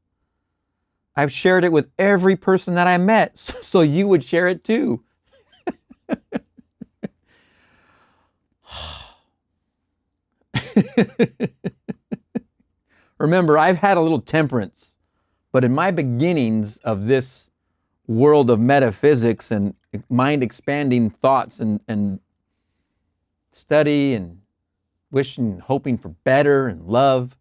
I've shared it with every person that I met, so you would share it too. Remember, I've had a little temperance, but in my beginnings of this world of metaphysics and mind-expanding thoughts and study and wishing, hoping for better and love,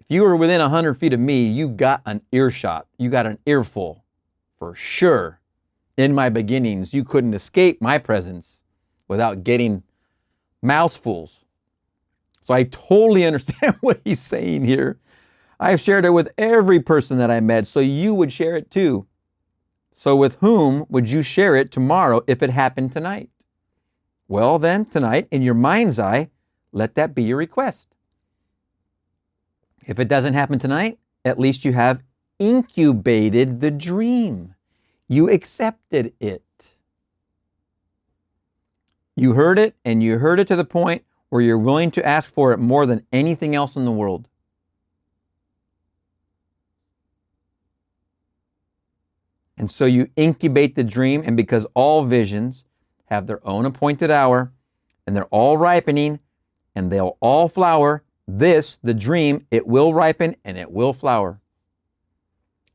if you were within 100 feet of me, you got an earshot. You got an earful, for sure. In my beginnings, you couldn't escape my presence without getting mouthfuls. So I totally understand what he's saying here. I've shared it with every person that I met, so you would share it too. So with whom would you share it tomorrow if it happened tonight? Well then, tonight, in your mind's eye, let that be your request. If it doesn't happen tonight, at least you have incubated the dream. You accepted it. You heard it, and you heard it to the point where you're willing to ask for it more than anything else in the world. And so you incubate the dream, and because all visions have their own appointed hour, and they're all ripening, and they'll all flower, the dream, it will ripen and it will flower.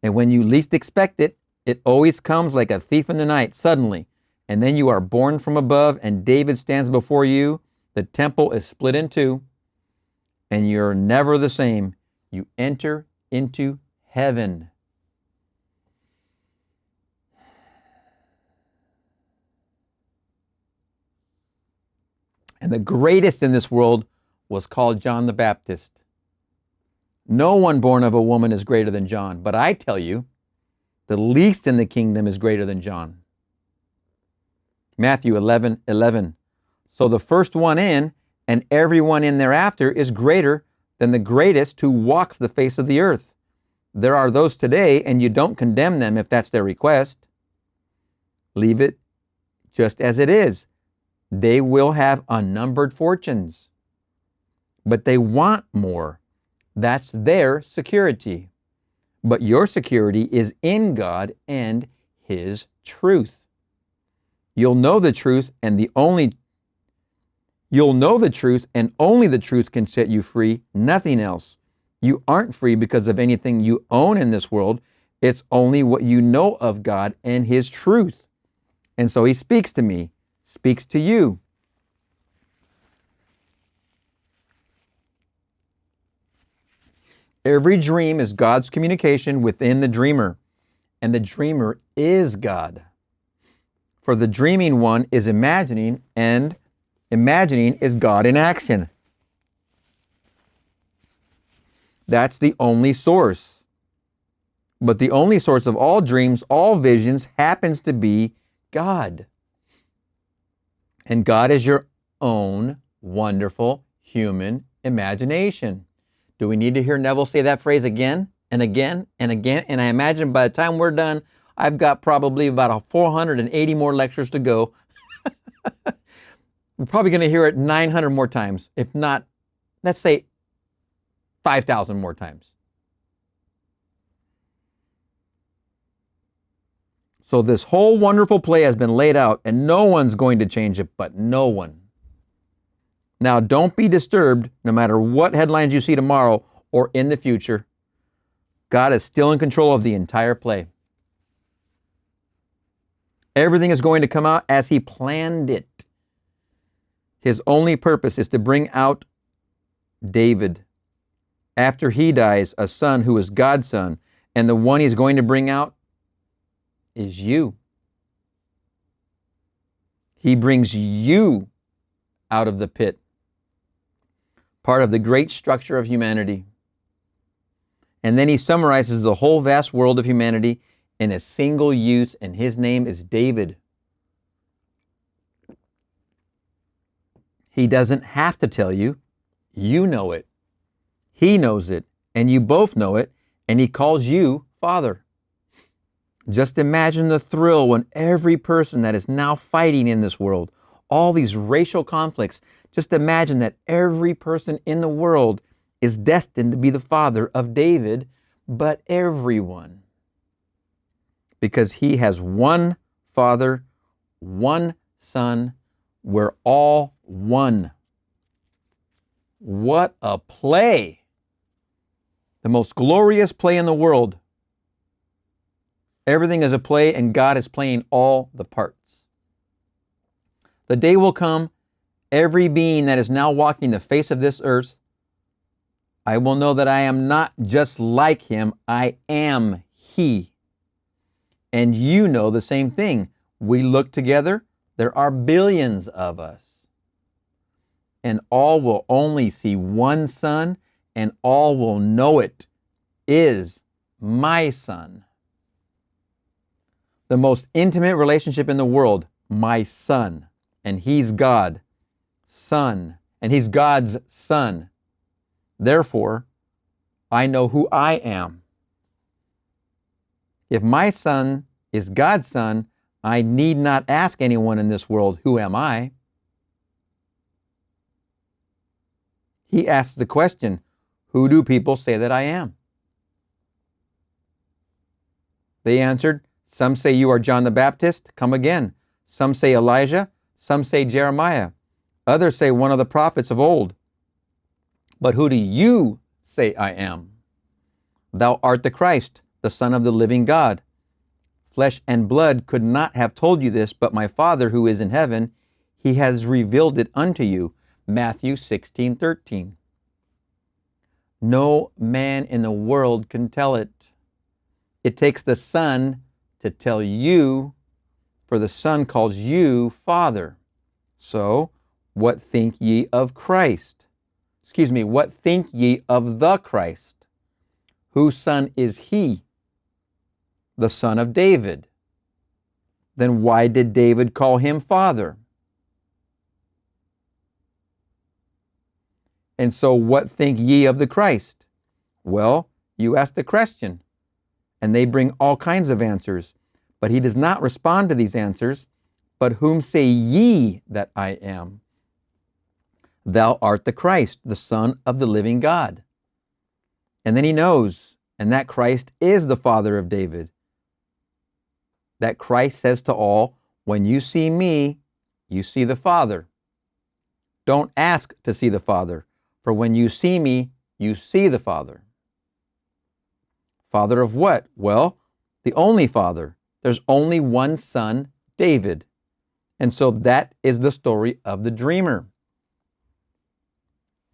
And when you least expect it, it always comes like a thief in the night, suddenly. And then you are born from above, and David stands before you. The temple is split in two, and you're never the same. You enter into heaven. And the greatest in this world was called John the Baptist. No one born of a woman is greater than John, but I tell you, the least in the kingdom is greater than John. Matthew 11:11. So the first one in, and everyone in thereafter, is greater than the greatest who walks the face of the earth. There are those today, and you don't condemn them if that's their request. Leave it just as it is. They will have unnumbered fortunes, but they want more. That's their security. But your security is in God and His truth. You'll know the truth, and only the truth can set you free, nothing else. You aren't free because of anything you own in this world. It's only what you know of God and His truth. And so He speaks to me, speaks to you. Every dream is God's communication within the dreamer, and the dreamer is God. For the dreaming one is imagining, and imagining is God in action. That's the only source. But the only source of all dreams, all visions, happens to be God. And God is your own wonderful human imagination. Do we need to hear Neville say that phrase again and again and again? And I imagine by the time we're done, I've got probably about 480 more lectures to go. We're probably going to hear it 900 more times, if not, let's say 5,000 more times. So this whole wonderful play has been laid out, and no one's going to change it, but no one. Now, don't be disturbed no matter what headlines you see tomorrow or in the future. God is still in control of the entire play. Everything is going to come out as He planned it. His only purpose is to bring out David. After he dies, a son who is God's son, and the one He's going to bring out is you. He brings you out of the pit, part of the great structure of humanity. And then He summarizes the whole vast world of humanity in a single youth, and his name is David. He doesn't have to tell you. You know it. He knows it, and you both know it, and He calls you Father. Just imagine the thrill when every person that is now fighting in this world, all these racial conflicts, just imagine that every person in the world is destined to be the father of David, but everyone. Because He has one Father, one Son, we're all one. What a play! The most glorious play in the world. Everything is a play, and God is playing all the parts. The day will come, every being that is now walking the face of this earth, I will know that I am not just like Him, I am He. And you know the same thing. We look together, there are billions of us. And all will only see one Son, and all will know it is my Son. The most intimate relationship in the world, my Son. And He's God, Son. And He's God's Son. Therefore, I know who I am. If my Son is God's Son, I need not ask anyone in this world, who am I? He asks the question, who do people say that I am? They answered, some say you are John the Baptist, come again. Some say Elijah, some say Jeremiah. Others say one of the prophets of old. But who do you say I am? Thou art the Christ, the Son of the living God. Flesh and blood could not have told you this, but my Father who is in heaven, he has revealed it unto you. Matthew 16:13. No man in the world can tell it. It takes the Son to tell you, for the Son calls you Father. So, what think ye of Christ? What think ye of the Christ? Whose son is he? The son of David. Then why did David call him Father? And so what think ye of the Christ? Well, you ask the question, and they bring all kinds of answers, but he does not respond to these answers. But whom say ye that I am? Thou art the Christ, the Son of the living God. And then he knows, and that Christ is the Father of David. That Christ says to all, when you see me, you see the Father. Don't ask to see the Father, for when you see me, you see the Father. Father of what? Well, the only Father. There's only one Son, David. And so that is the story of the dreamer.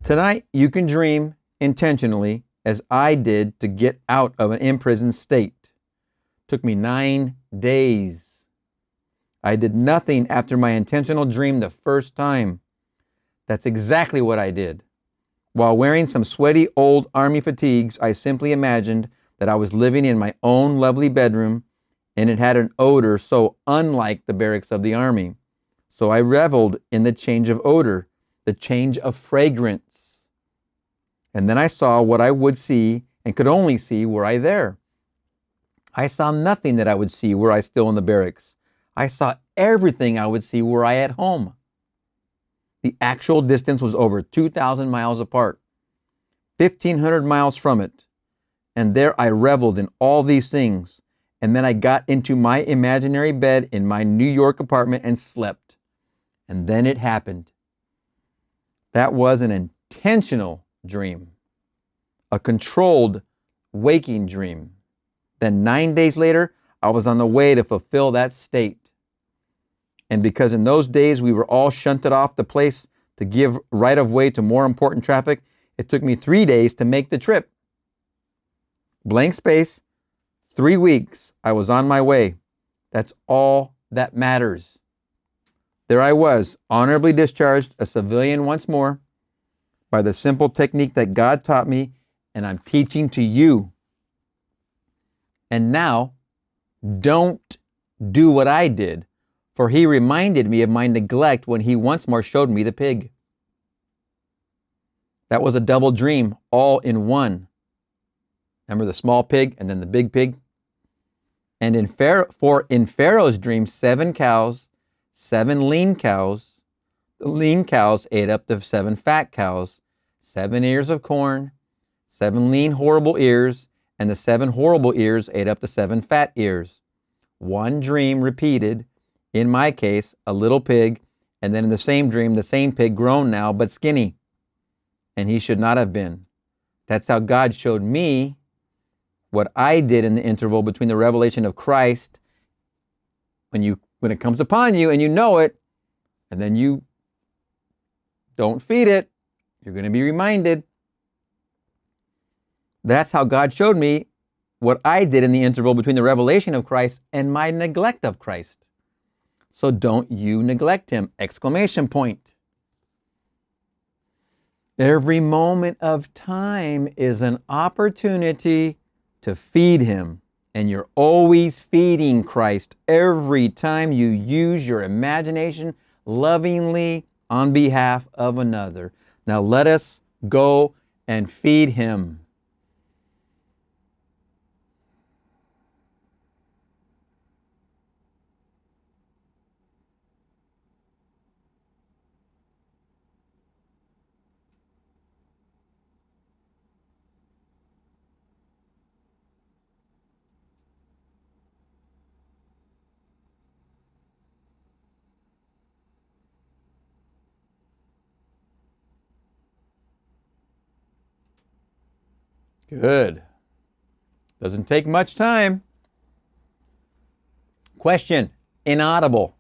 Tonight, you can dream intentionally, as I did, to get out of an imprisoned state. Took me 9 days. I did nothing after my intentional dream the first time. That's exactly what I did. While wearing some sweaty old army fatigues, I simply imagined that I was living in my own lovely bedroom, and it had an odor so unlike the barracks of the army. So I reveled in the change of odor, the change of fragrance. And then I saw what I would see and could only see were I there. I saw nothing that I would see were I still in the barracks. I saw everything I would see were I at home. The actual distance was over 2,000 miles apart, 1,500 miles from it. And there I reveled in all these things. And then I got into my imaginary bed in my New York apartment and slept. And then it happened. That was an intentional dream, a controlled waking dream. Then 9 days later, I was on the way to fulfill that state. And because in those days we were all shunted off the place to give right of way to more important traffic, it took me 3 days to make the trip. Blank space, 3 weeks, I was on my way. That's all that matters. There I was, honorably discharged, a civilian once more, by the simple technique that God taught me, and I'm teaching to you. And now, don't do what I did, for he reminded me of my neglect when he once more showed me the pig. That was a double dream, all in one. Remember the small pig and then the big pig? And in Pharaoh's dream, 7 cows, 7 lean cows. The lean cows ate up the 7 fat cows, 7 ears of corn, 7 lean horrible ears, and the 7 horrible ears ate up the 7 fat ears. One dream repeated, in my case, a little pig, and then in the same dream, the same pig grown now, but skinny. And he should not have been. That's how God showed me what I did in the interval between the revelation of Christ, when it comes upon you and you know it, and then you don't feed it, you're going to be reminded. That's how God showed me what I did in the interval between the revelation of Christ and my neglect of Christ. So don't you neglect him! Exclamation point. Every moment of time is an opportunity to feed him. And you're always feeding Christ every time you use your imagination lovingly on behalf of another. Now let us go and feed him. Good. Doesn't take much time. Question. Inaudible.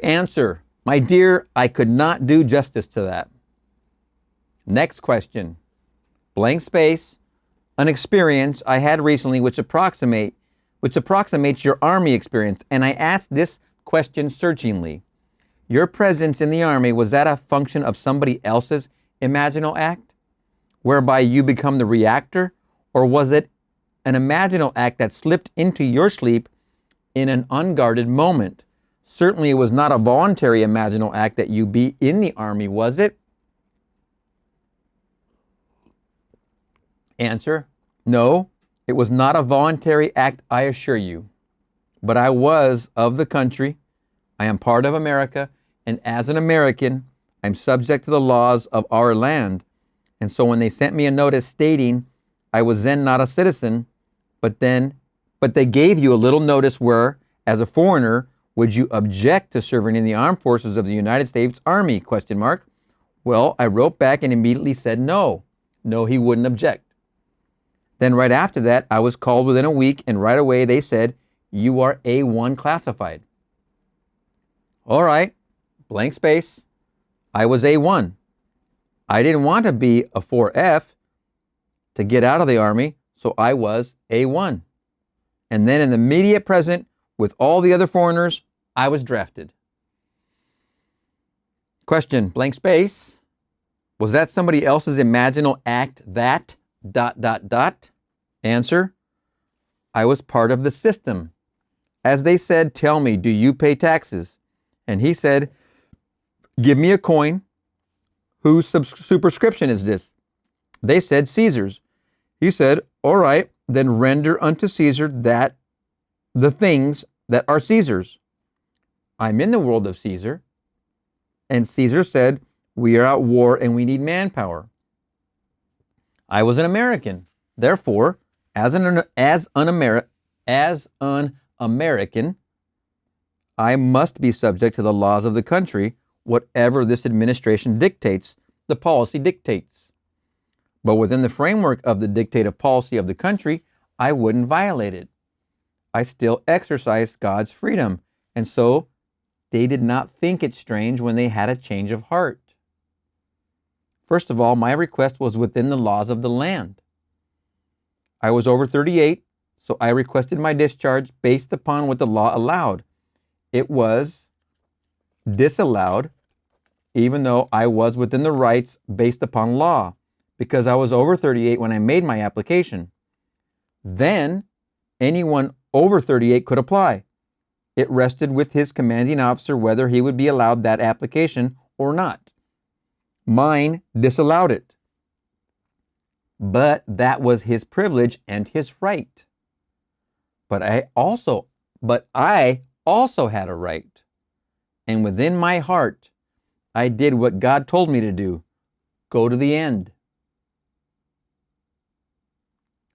Answer. My dear, I could not do justice to that. Next question. Blank space. An experience I had recently which approximates your Army experience. And I asked this question searchingly. Your presence in the Army, was that a function of somebody else's imaginal act, whereby you become the reactor? Or was it an imaginal act that slipped into your sleep in an unguarded moment? Certainly it was not a voluntary imaginal act that you be in the Army, was it? Answer. No, it was not a voluntary act, I assure you. But I was of the country. I am part of America, and as an American, I'm subject to the laws of our land. And so when they sent me a notice stating I was then not a citizen, but they gave you a little notice where, as a foreigner, would you object to serving in the armed forces of the United States Army? ? Well, I wrote back and immediately said no. No, he wouldn't object. Then right after that, I was called within a week, and right away they said, you are A1 classified. All right, blank space. I was A1. I didn't want to be a 4F to get out of the Army, so I was A1. And then in the immediate present, with all the other foreigners, I was drafted. Question, blank space. Was that somebody else's imaginal act that ... Answer. I was part of the system. As they said, tell me, do you pay taxes? And he said, give me a coin. Whose superscription is this? They said, Caesar's. He said, all right, then render unto Caesar that the things that are Caesar's. I'm in the world of Caesar. And Caesar said, we are at war and we need manpower. I was an American. Therefore, as an American, I must be subject to the laws of the country, whatever this administration dictates, the policy dictates. But within the framework of the dictative policy of the country, I wouldn't violate it. I still exercise God's freedom. And so they did not think it strange when they had a change of heart. First of all, my request was within the laws of the land. I was over 38, so I requested my discharge based upon what the law allowed. It was disallowed, even though I was within the rights based upon law, because I was over 38 when I made my application. Then, anyone over 38 could apply. It rested with his commanding officer whether he would be allowed that application or not. Mine disallowed it. But that was his privilege and his right. But I also had a right. And within my heart, I did what God told me to do. Go to the end.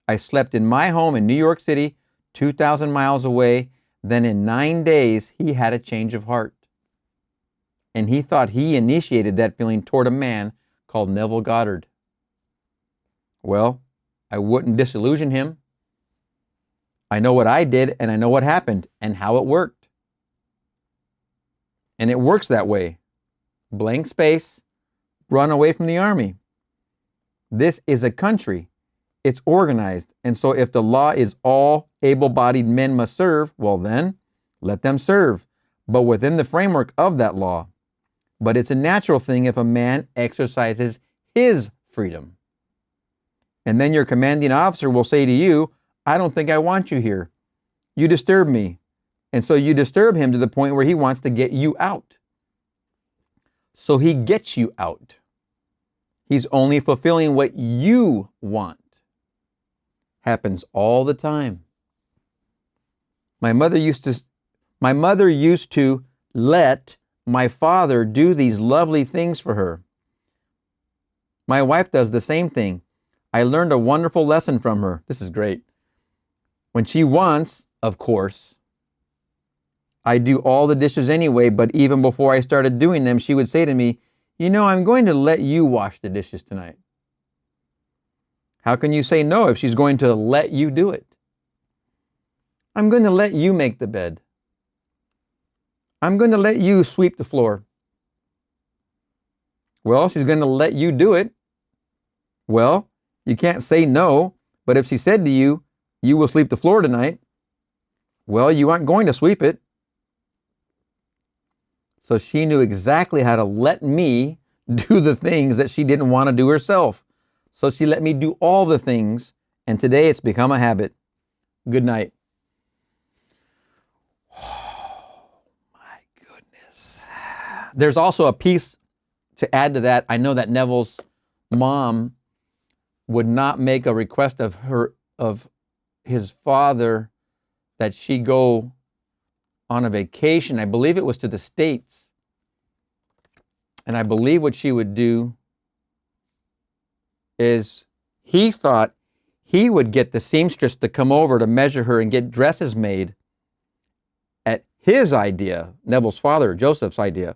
I slept in my home in New York City, 2,000 miles away. Then in 9 days, he had a change of heart. And he thought he initiated that feeling toward a man called Neville Goddard. Well, I wouldn't disillusion him. I know what I did, and I know what happened, and how it worked. And it works that way. Blank space, run away from the Army. This is a country. It's organized. And so if the law is all able-bodied men must serve, well then, let them serve, but within the framework of that law. But it's a natural thing if a man exercises his freedom. And then your commanding officer will say to you, I don't think I want you here. You disturb me. And so you disturb him to the point where he wants to get you out. So he gets you out. He's only fulfilling what you want. Happens all the time. My mother used to let my father do these lovely things for her. My wife does the same thing. I learned a wonderful lesson from her. This is great. When she wants, of course, I do all the dishes anyway, but even before I started doing them, she would say to me, you know, I'm going to let you wash the dishes tonight. How can you say no if she's going to let you do it? I'm going to let you make the bed. I'm going to let you sweep the floor. Well, she's going to let you do it. Well, you can't say no, but if she said to you, you will sweep the floor tonight, well, you aren't going to sweep it. So she knew exactly how to let me do the things that she didn't want to do herself. So she let me do all the things, and today it's become a habit. Good night. Oh, my goodness. There's also a piece to add to that. I know that Neville's mom would not make a request of his father that she go on a vacation. I believe it was to the States. And I believe what she would do is he thought he would get the seamstress to come over to measure her and get dresses made at his idea, Neville's father, Joseph's idea.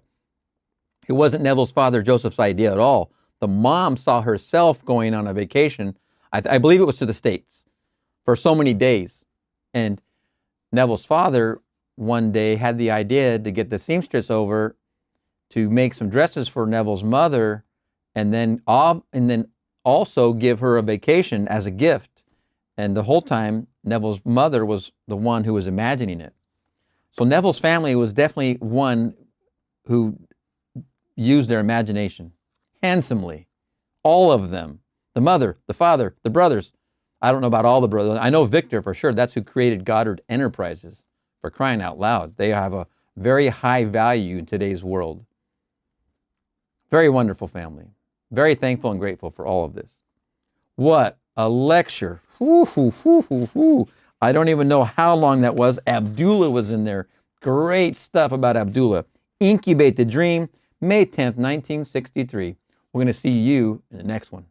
It wasn't Neville's father, Joseph's idea at all. The mom saw herself going on a vacation. I believe it was to the States for so many days. And Neville's father one day had the idea to get the seamstress over to make some dresses for Neville's mother, and then also give her a vacation as a gift. And the whole time, Neville's mother was the one who was imagining it. So Neville's family was definitely one who used their imagination handsomely. All of them. The mother, the father, the brothers. I don't know about all the brothers. I know Victor for sure. That's who created Goddard Enterprises, for crying out loud. They have a very high value in today's world. Very wonderful family. Very thankful and grateful for all of this. What a lecture. I don't even know how long that was. Abdullah was in there. Great stuff about Abdullah. Incubate the Dream, May 10th, 1963. We're going to see you in the next one.